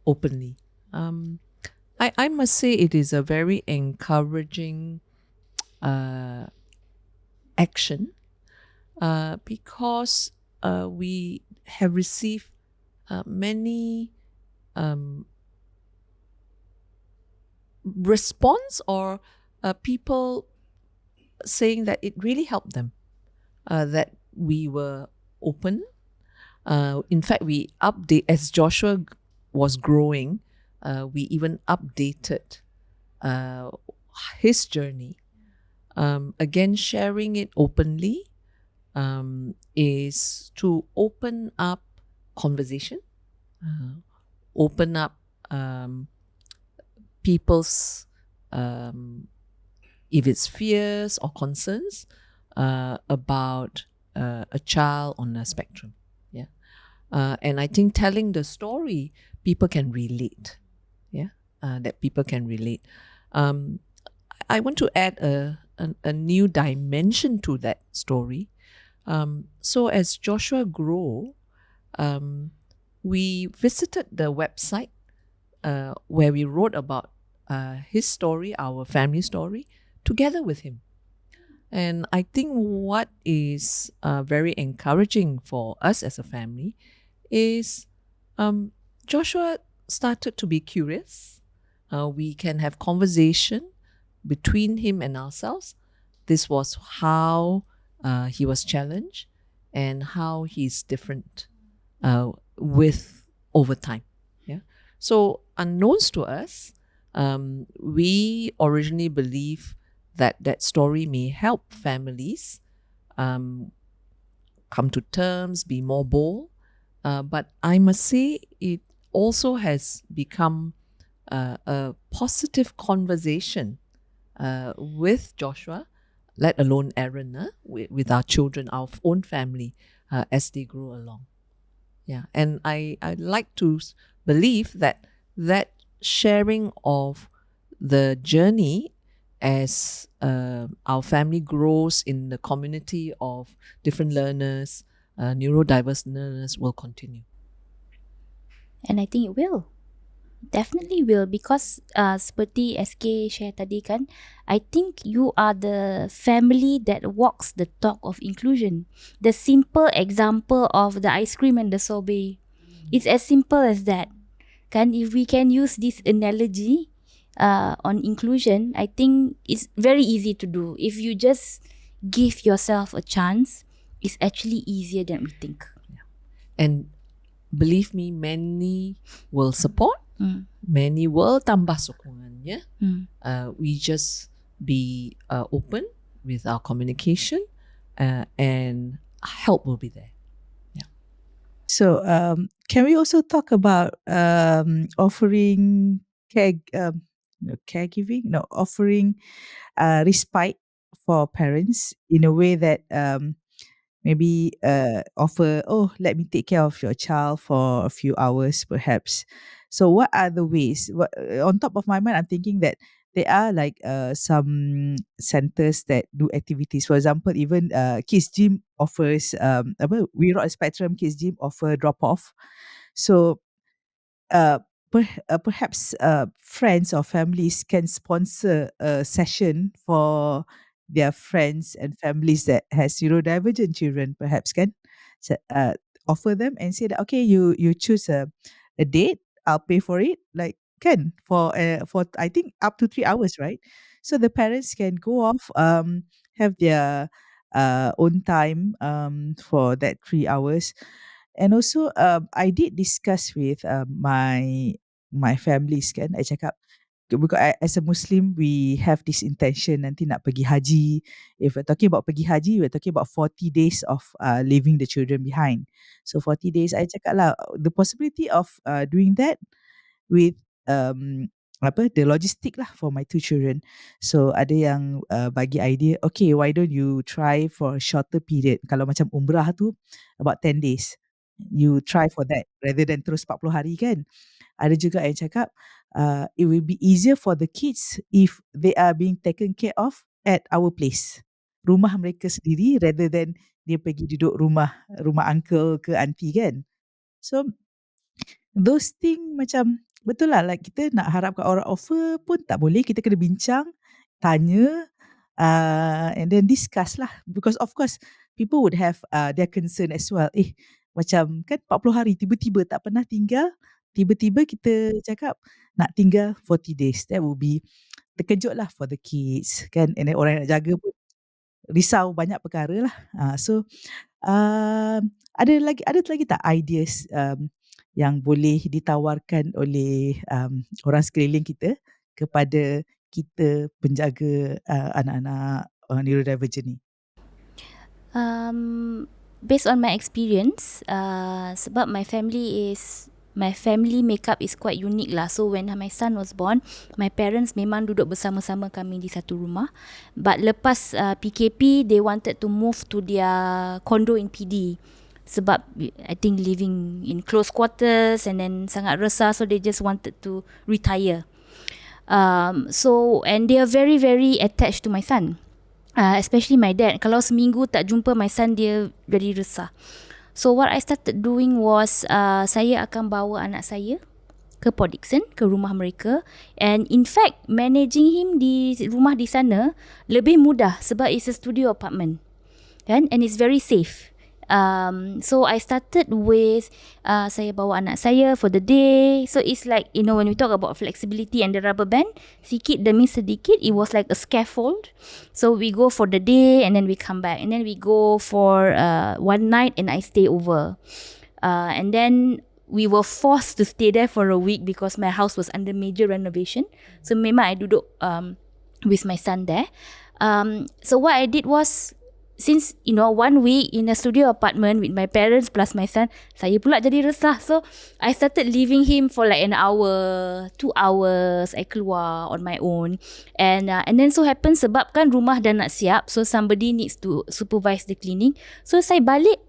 openly. I must say it is a very encouraging action because we have received many response or people saying that it really helped them, that we were open. In fact, we update as Joshua was growing. We even updated his journey. Again, sharing it openly, is to open up conversation, open up people's, if it's fears or concerns about a child on a spectrum. Yeah. And I think telling the story, people can relate. Yeah. That people can relate. I want to add a new dimension to that story. So as Joshua grew, we visited the website where we wrote about his story, our family story, together with him. And I think what is very encouraging for us as a family is Joshua started to be curious. We can have conversation between him and ourselves. This was how he was challenged and how he's different with over time. Yeah. So unknowns to us, we originally believe that story may help families come to terms, be more bold. But I must say it also has become a positive conversation with Joshua, let alone Aaron, with our children, our own family, as they grow along. Yeah, and I like to believe that sharing of the journey as our family grows in the community of different learners, neurodiverse learners, will continue.
And I think it will. Definitely will, because seperti SK share tadi kan, I think you are the family that walks the talk of inclusion. The simple example of the ice cream and the sorbet, it's as simple as that. Kan, if we can use this analogy on inclusion, I think it's very easy to do. If you just give yourself a chance, it's actually easier than we think.
And believe me, many will support, many will tambah sokongannya. We just be open with our communication, and help will be there. Yeah.
So can we also talk about offering caregiving? No, offering respite for parents in a way that maybe offer, oh, let me take care of your child for a few hours perhaps. So what are the ways? On top of my mind, I'm thinking that there are like some centers that do activities. For example, even Kids Gym offers We Rock Spectrum Kids Gym offer drop off. So uh, perhaps friends or families can sponsor a session for their friends and families that has neurodivergent children, perhaps can offer them and say that, okay, you choose a date, I'll pay for it, like can for I think up to 3 hours, right? So the parents can go off, have their own time for that 3 hours. And also, I did discuss with my families kan. I cakap, because as a Muslim, we have this intention nanti nak pergi haji. If we're talking about pergi haji, we're talking about 40 days of leaving the children behind. So 40 days, I cakap lah, the possibility of doing that with the logistic lah for my 2 children. So ada yang bagi idea, okay, why don't you try for a shorter period? Kalau macam umrah tu about 10 days. You try for that rather than terus 40 hari kan. Ada juga yang cakap it will be easier for the kids if they are being taken care of at our place. Rumah mereka sendiri rather than dia pergi duduk rumah uncle ke auntie kan. So those thing macam betul lah, like kita nak harapkan orang offer pun tak boleh, kita kena bincang, tanya, and then discuss lah, because of course people would have their concern as well. Macam kan 40 hari tiba-tiba tak pernah tinggal, tiba-tiba kita cakap nak tinggal 40 days. That will be terkejut lah for the kids kan, and then orang yang nak jaga pun risau banyak perkara lah. So ada lagi tak ideas yang boleh ditawarkan oleh orang sekeliling kita kepada kita penjaga anak-anak neurodivergent ni?
Based on my experience, sebab my family makeup is quite unique lah. So when my son was born, my parents memang duduk bersama-sama kami di satu rumah. But lepas PKP, they wanted to move to their condo in PD. Sebab I think living in close quarters and then sangat resah, so they just wanted to retire. So and they are very very attached to my son. Especially my dad. Kalau seminggu tak jumpa my son, dia very resah. So what I started doing was saya akan bawa anak saya ke Port Dickson, ke rumah mereka, and in fact managing him di rumah di sana lebih mudah sebab it's a studio apartment, kan, and it's very safe. So I started with saya bawa anak saya for the day. So it's like, you know, when we talk about flexibility and the rubber band, sikit demi sedikit, it was like a scaffold. So we go for the day and then we come back, and then we go for one night and I stay over, and then we were forced to stay there for a week because my house was under major renovation. So memang I duduk with my son there. So what I did was, since, you know, 1 week in a studio apartment with my parents plus my son, saya pula jadi resah. So I started leaving him for like an hour, 2 hours. I keluar on my own, and then so happen sebab kan rumah dah nak siap, so somebody needs to supervise the cleaning. So saya balik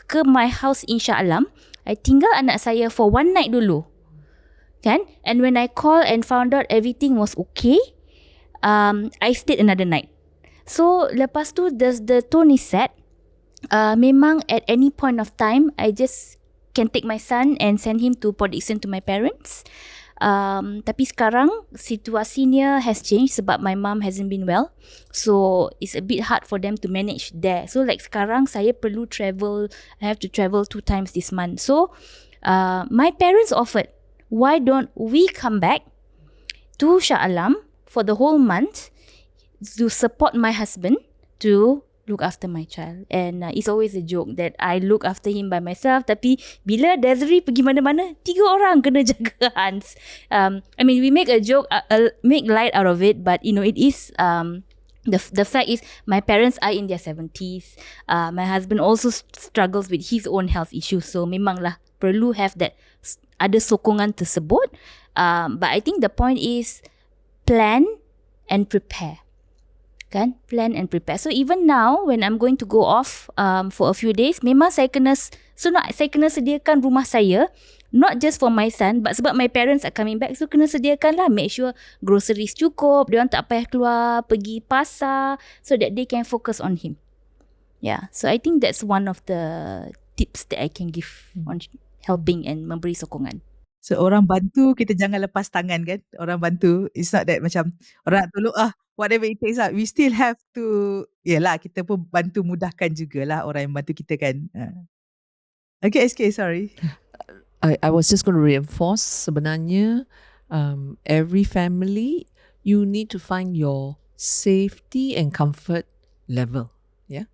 ke my house in Shah Alam. I tinggal anak saya for 1 night dulu, kan? And when I call and found out everything was okay, I stayed another night. So lepas tu the tone is set. Memang at any point of time I just can take my son and send him to Port Dickson to my parents. Tapi sekarang situasinya has changed sebab my mom hasn't been well. So it's a bit hard for them to manage there. So like sekarang saya perlu travel. I have to travel 2 times this month. So my parents offered, why don't we come back to Shah Alam for the whole month to support my husband to look after my child. And it's always a joke that I look after him by myself, tapi bila Desiree pergi mana-mana, 3 orang kena jaga Hans. I mean, we make a joke, make light out of it, but you know, it is the fact is my parents are in their 70s. My husband also struggles with his own health issues, so memanglah perlu have that ada sokongan tersebut. But I think the point is plan and prepare. Kan? Plan and prepare. So even now when I'm going to go off for a few days, memang saya kena sediakan rumah saya, not just for my son, but sebab my parents are coming back, so kena sediakan lah, make sure groceries cukup, diorang tak payah keluar pergi pasar, so that they can focus on him. Yeah, so I think that's one of the tips that I can give on helping and memberi sokongan.
So orang bantu, kita jangan lepas tangan, kan? Orang bantu, it's not that macam orang nak tolong, whatever it takes lah. We still have to, yelah, kita pun bantu mudahkan jugalah orang yang bantu kita, kan? Okay, SK, sorry.
I was just going to reinforce, sebenarnya every family, you need to find your safety and comfort level. Yeah,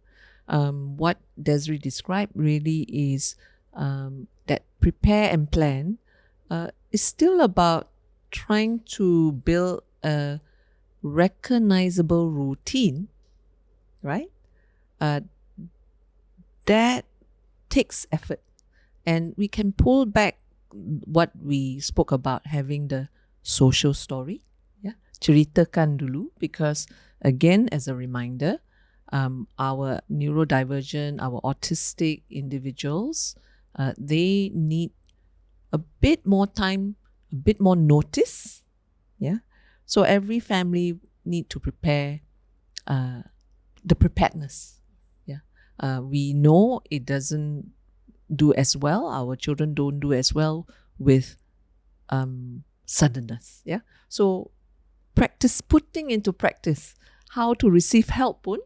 what Desiree described really is that prepare and plan is still about trying to build a recognizable routine, right? That takes effort, and we can pull back what we spoke about, having the social story. Yeah, ceritakan dulu, because again, as a reminder, our neurodivergent, our autistic individuals, they need a bit more time, a bit more notice. Yeah, so every family need to prepare the preparedness. Yeah, we know it doesn't do as well. Our children don't do as well with suddenness. Yeah, so putting into practice how to receive help pun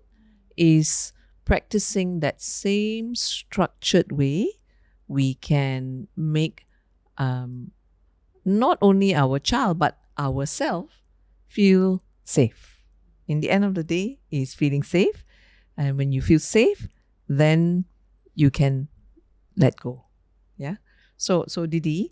is practicing that same structured way. We can make not only our child but ourselves feel safe. In the end of the day, is feeling safe, and when you feel safe, then you can let go. Yeah. So Didi,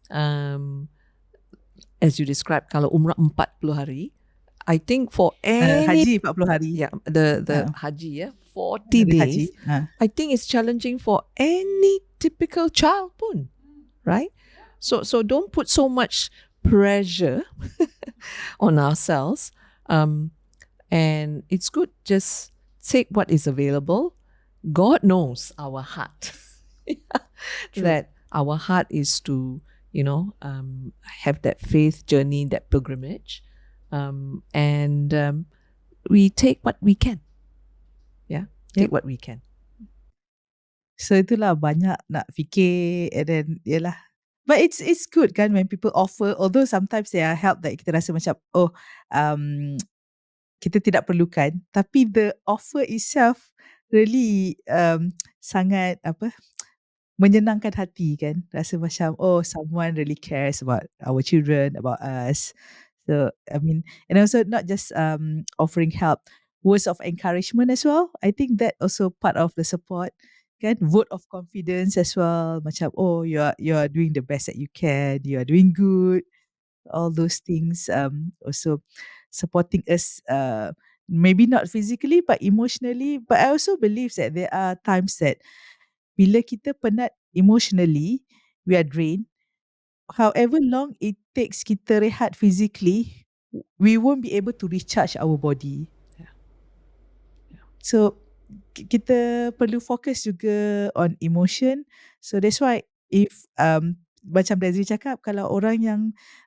as you described, kalau umrah 40 hari, I think for any
haji 40 hari.
Yeah, the haji, yeah, 40
Nabi
days,
Haji.
I think it's challenging for any typical child pun, right? So don't put so much pressure on ourselves. And it's good, just take what is available. God knows our heart. That our heart is to, have that faith journey, that pilgrimage. And we take what we can. Yeah, take what we can.
So itulah, banyak nak fikir, and then yalah. But it's good kan when people offer, although sometimes there are help that kita rasa macam kita tidak perlukan, tapi the offer itself really sangat menyenangkan hati kan. Rasa macam someone really cares about our children, about us. So I mean, and also not just offering help, words of encouragement as well. I think that also part of the support kan, vote of confidence as well. Macam you are doing the best that you can, you are doing good. All those things also supporting us, maybe not physically but emotionally. But I also believe that there are times that bila kita penat emotionally, we are drained. However long it takes kita rehat physically, we won't be able to recharge our body.
Yeah.
So kita perlu fokus juga on emotion. So that's why if macam Dazri cakap, kalau orang yang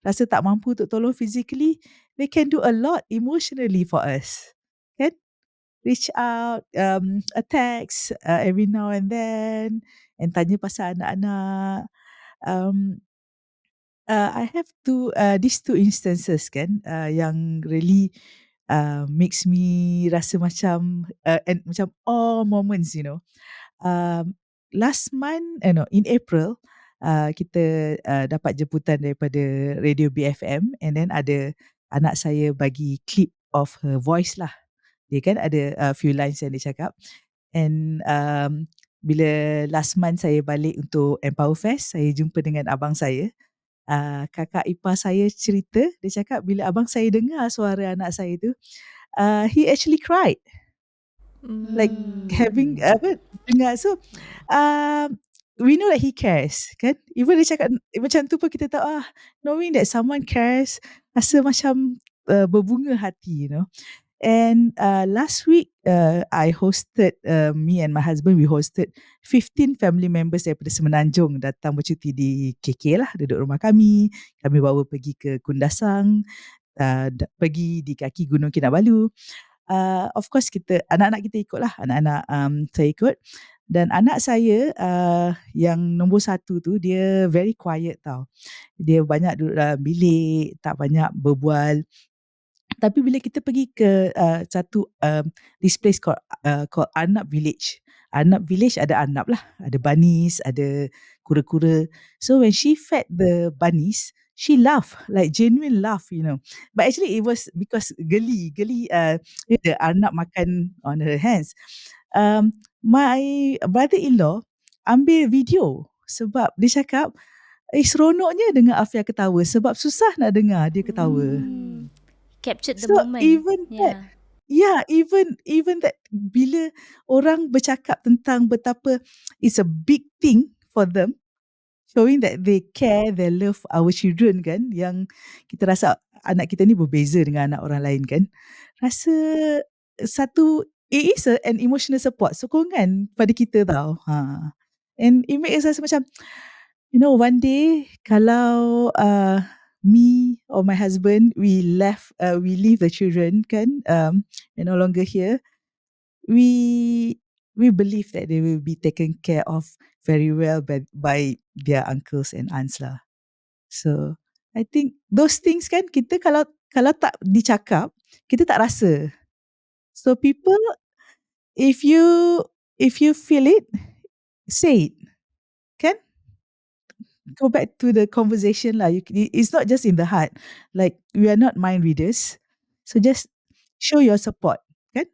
rasa tak mampu untuk tolong physically, they can do a lot emotionally for us. Kan? Reach out, a text every now and then, and tanya pasal anak-anak. I have these two instances kan, yang really makes me rasa macam and macam moments, last month, in April, kita dapat jemputan daripada Radio BFM, and then ada anak saya bagi clip of her voice lah. Dia kan ada few lines yang dia cakap, and bila last month saya balik untuk Empower Fest, saya jumpa dengan abang saya. Kakak ipar saya cerita, dia cakap bila abang saya dengar suara anak saya tu, he actually cried. Like having dengar. So we know that he cares kan. Even dia cakap macam tu pun kita tahu, knowing that someone cares, rasa macam berbunga hati, And last week, I hosted, me and my husband, we hosted 15 family members daripada Semenanjung datang bercuti di KK lah, duduk rumah kami. Kami bawa pergi ke Kundasang, pergi di kaki Gunung Kinabalu. Of course anak-anak kita ikut lah, anak-anak saya ikut. Dan anak saya yang nombor 1 tu, dia very quiet tau. Dia banyak duduk dalam bilik, tak banyak berbual. Tapi bila kita pergi ke satu this place called Arnab Village. Arnab Village ada arnab lah, ada bunnies, ada kura-kura. So when she fed the bunnies, she laugh, like genuine laugh, But actually it was because geli the arnab makan on her hands. My brother-in-law ambil video sebab dia cakap seronoknya dengar Afia ketawa sebab susah nak dengar dia ketawa.
Captured the
So
moment.
even that, even that, bila orang bercakap tentang betapa it's a big thing for them, showing that they care, they love our children kan, yang kita rasa anak kita ni berbeza dengan anak orang lain kan. Rasa it is an emotional support, sokongan pada kita tau. And it makes us macam, one day kalau me or my husband, we leave the children kan, we're no longer here, we believe that they will be taken care of very well by their uncles and aunts lah. So I think those things kan, kita kalau tak dicakap, kita tak rasa. So people, if you feel it, say it kan. Go back to the conversation lah. It's not just in the heart. Like, we are not mind readers. So just show your support, kan?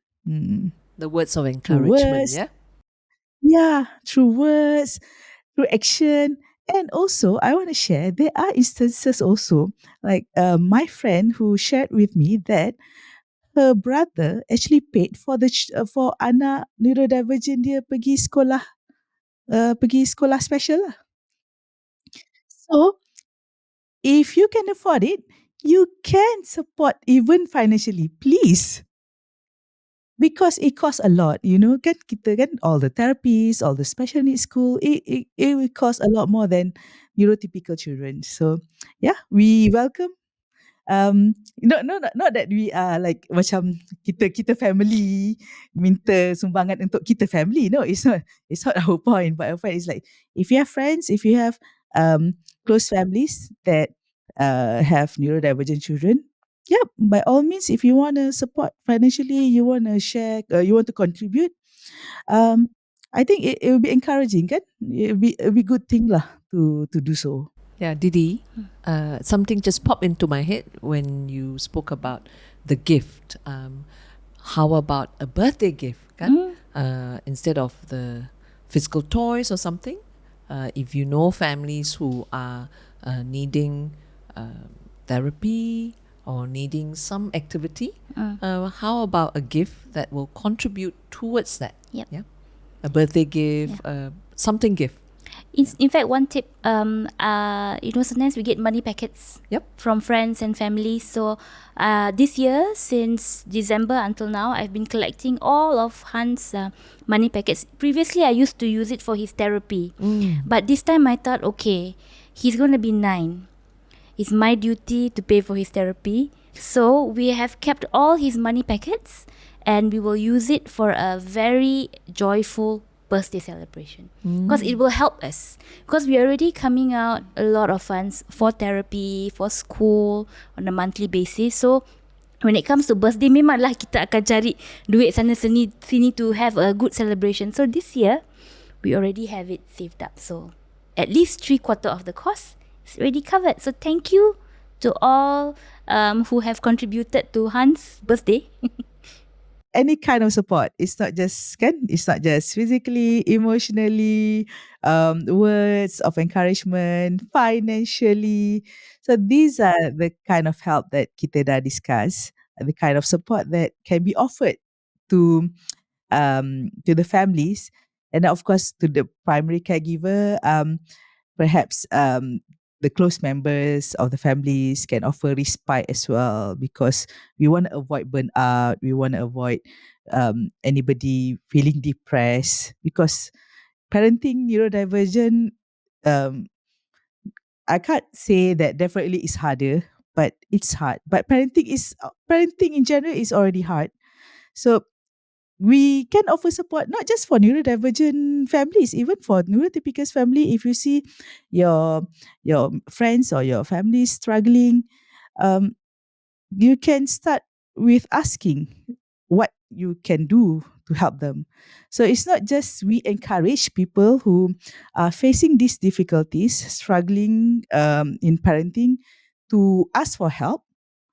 The words of encouragement, yeah?
Yeah, through words, through action. And also, I want to share, there are instances also, like my friend who shared with me that her brother actually paid for for anak neurodivergent dia pergi sekolah special lah. So, if you can afford it, you can support even financially, please. Because it costs a lot, kan kita kan all the therapies, all the special needs school, it will cost a lot more than neurotypical children. So, yeah, we welcome. Not that we are like macam kita family minta sumbangan untuk kita family. No, it's not our point. But our point is like, if you have friends, if you have close families that have neurodivergent children, yeah, by all means, if you want to support financially, you want to share, you want to contribute, I think it will be encouraging, kan? It'll be good thing lah to do so.
Yeah, Didi, something just popped into my head when you spoke about the gift. How about a birthday gift, kan? Instead of the physical toys or something, if you know families who are needing therapy or needing some activity, how about a gift that will contribute towards that?
Yep.
Yeah, a birthday gift, something gift.
In fact, one tip, sometimes we get money packets from friends and family. So this year, since December until now, I've been collecting all of Hans' money packets. Previously, I used to use it for his therapy. But this time I thought, okay, he's going to be 9. It's my duty to pay for his therapy. So we have kept all his money packets and we will use it for a very joyful birthday celebration, because it will help us, because we're already coming out a lot of funds for therapy, for school on a monthly basis. So when it comes to birthday, memanglah kita akan cari duit sana sini to have a good celebration. So this year we already have it saved up, so at least 3/4 of the cost is already covered. So thank you to all who have contributed to Hans' birthday.
Any kind of support. It's not just physically, emotionally, words of encouragement, financially. So these are the kind of help that kita dah discuss, the kind of support that can be offered to the families, and of course to the primary caregiver. Perhaps the close members of the families can offer respite as well, because we want to avoid burnout. We want to avoid anybody feeling depressed, because parenting neurodivergent, I can't say that definitely is harder, but it's hard. But parenting in general is already hard. So we can offer support not just for neurodivergent families, even for neurotypical family. If you see your friends or your family struggling, you can start with asking what you can do to help them. So it's not just we encourage people who are facing these difficulties, struggling in parenting, to ask for help,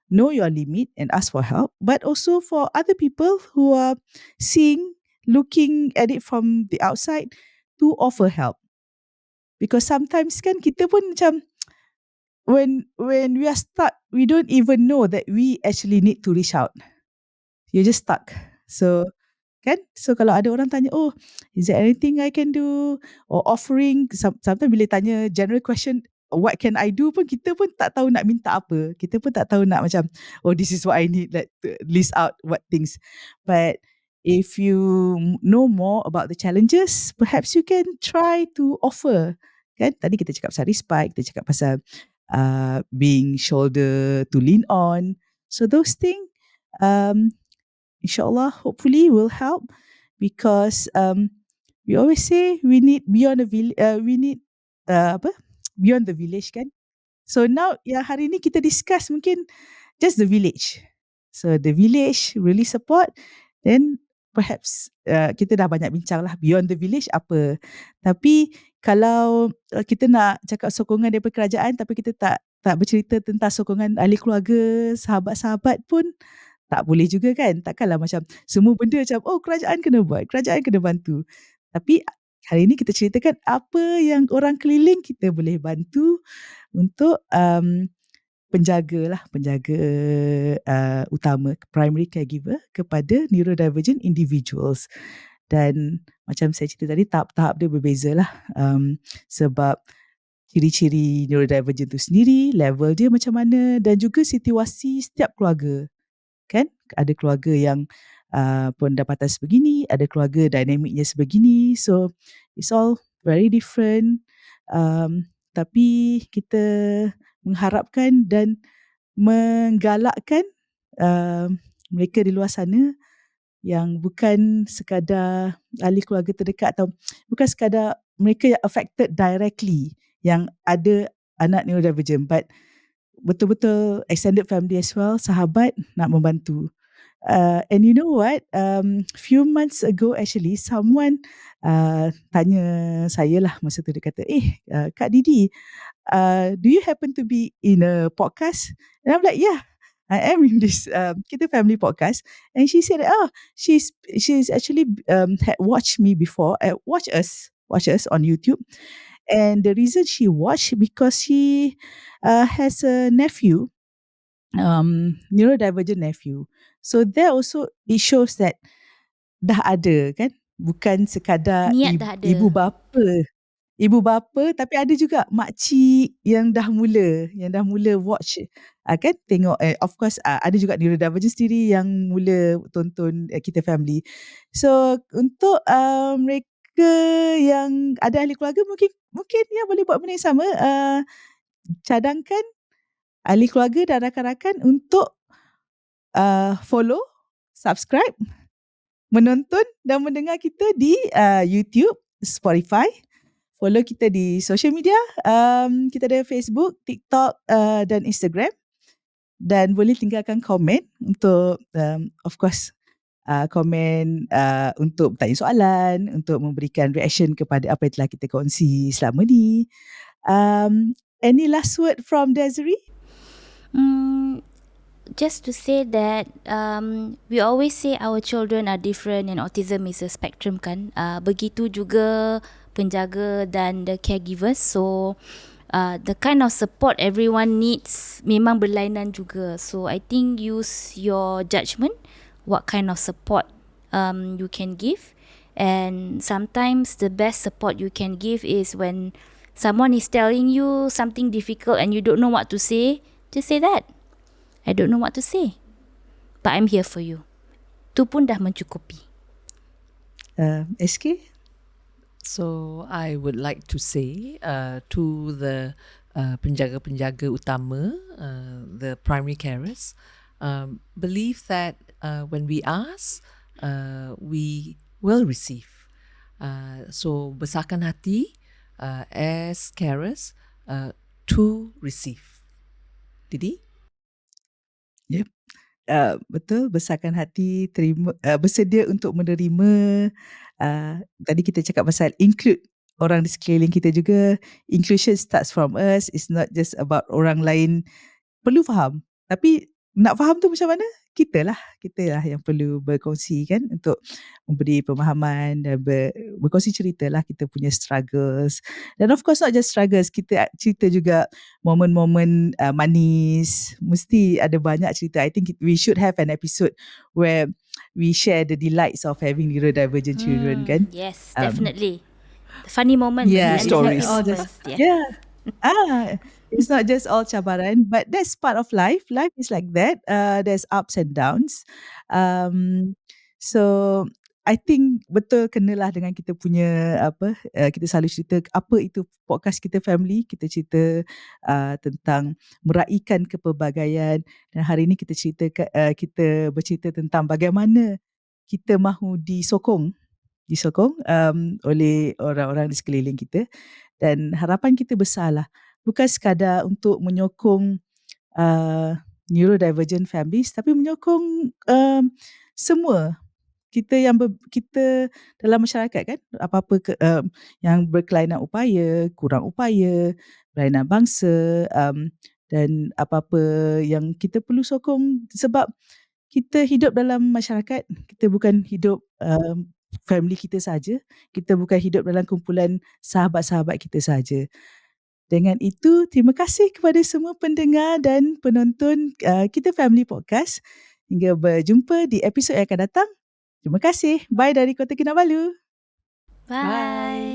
know your limit and ask for help, but also for other people who are looking at it from the outside, to offer help. Because sometimes kan kita pun macam, when we are stuck, we don't even know that we actually need to reach out. You're just stuck. So kalau ada orang tanya, oh, is there anything I can do, or offering, sometimes bila tanya general question, what can I do pun, kita pun tak tahu nak minta apa. Kita pun tak tahu nak macam, oh, this is what I need, like to list out what things. But if you know more about the challenges, perhaps you can try to offer. Kan tadi kita cakap pasal respite, kita cakap pasal being shoulder to lean on. So those things, inshallah, hopefully will help, because we always say we need beyond the beyond the village, kan. So now hari ni kita discuss mungkin just the village. So the village really support, then perhaps kita dah banyak bincang lah beyond the village apa. Tapi kalau kita nak cakap sokongan daripada kerajaan, tapi kita tak bercerita tentang sokongan ahli keluarga, sahabat-sahabat pun tak boleh juga, kan. Takkanlah macam semua benda macam, oh, kerajaan kena buat, kerajaan kena bantu. Tapi hari ini kita ceritakan apa yang orang keliling kita boleh bantu untuk penjaga utama, primary caregiver kepada neurodivergent individuals. Dan macam saya cerita tadi, tahap-tahap dia berbeza lah, sebab ciri-ciri neurodivergent tu sendiri, level dia macam mana, dan juga situasi setiap keluarga. Kan ada keluarga yang pendapatan sebegini, ada keluarga dinamiknya sebegini, so it's all very different. Tapi kita mengharapkan dan menggalakkan mereka di luar sana yang bukan sekadar ahli keluarga terdekat atau bukan sekadar mereka yang affected directly yang ada anak neurodivergent, but betul-betul extended family as well, sahabat nak membantu. And you know what? Few months ago actually, someone tanya saya lah masa tu, dia kata, Kak Didi, do you happen to be in a podcast? And I'm like, yeah, I am in this Kita Family podcast. And she said, she's actually had watched me before, watch us on YouTube. And the reason she watched because she has a nephew, neurodivergent nephew. So there also it shows that dah ada kan, bukan sekadar
Niat dah ada.
ibu bapa, tapi ada juga makcik yang dah mula watch, kan, tengok, of course ada juga neurodivergent sendiri yang mula tonton Kita Family. So untuk mereka yang ada ahli keluarga, mungkin ya boleh buat benda yang sama, cadangkan ahli keluarga dan rakan-rakan untuk follow, subscribe, menonton dan mendengar kita di YouTube, Spotify. Follow kita di social media, kita ada Facebook, TikTok dan Instagram. Dan boleh tinggalkan komen untuk of course komen untuk bertanya soalan, untuk memberikan reaction kepada apa yang telah kita kongsi selama ni. Any last word from Desiree?
Just to say that we always say our children are different and autism is a spectrum kan. Begitu juga penjaga dan the caregivers. So the kind of support everyone needs memang berlainan juga. So I think use your judgment what kind of support you can give. And sometimes the best support you can give is when someone is telling you something difficult and you don't know what to say, just say that. I don't know what to say, but I'm here for you. Tu pun dah mencukupi.
SK?
So I would like to say to the penjaga-penjaga utama, the primary carers, believe that when we ask, we will receive. So besarkan hati as carers to receive. Didi?
Yep. Betul, besarkan hati, terima, bersedia untuk menerima. Tadi kita cakap pasal include orang di sekeliling kita juga. Inclusion starts from us. It's not just about orang lain perlu faham, tapi nak faham tu macam mana? Kita lah yang perlu berkongsi kan, untuk memberi pemahaman dan berkongsi cerita lah kita punya struggles. Dan of course not just struggles, kita cerita juga momen-momen manis. Mesti ada banyak cerita. I think we should have an episode where we share the delights of having neurodivergent children kan.
Yes, definitely. The funny moments.
Yeah,
and
stories.
the happy moments. Yeah.
It's not just all cabaran, but that's part of life. Life is like that. There's ups and downs. So I think betul kenalah dengan kita punya kita selalu cerita apa itu podcast Kita Family. Kita cerita tentang meraihkan kepelbagaian, dan hari ini kita bercerita tentang bagaimana kita mahu disokong oleh orang-orang di sekeliling kita. Dan harapan kita besarlah, bukan sekadar untuk menyokong neurodivergent families, tapi menyokong semua kita dalam masyarakat kan. Apa-apa yang berkelainan upaya, kurang upaya, berlainan bangsa, dan apa-apa yang kita perlu sokong, sebab kita hidup dalam masyarakat. Kita bukan hidup family kita saja. Kita bukan hidup dalam kumpulan sahabat-sahabat kita saja. Dengan itu, terima kasih kepada semua pendengar dan penonton Kita Family Podcast. Hingga berjumpa di episod yang akan datang. Terima kasih. Bye dari Kota Kinabalu.
Bye.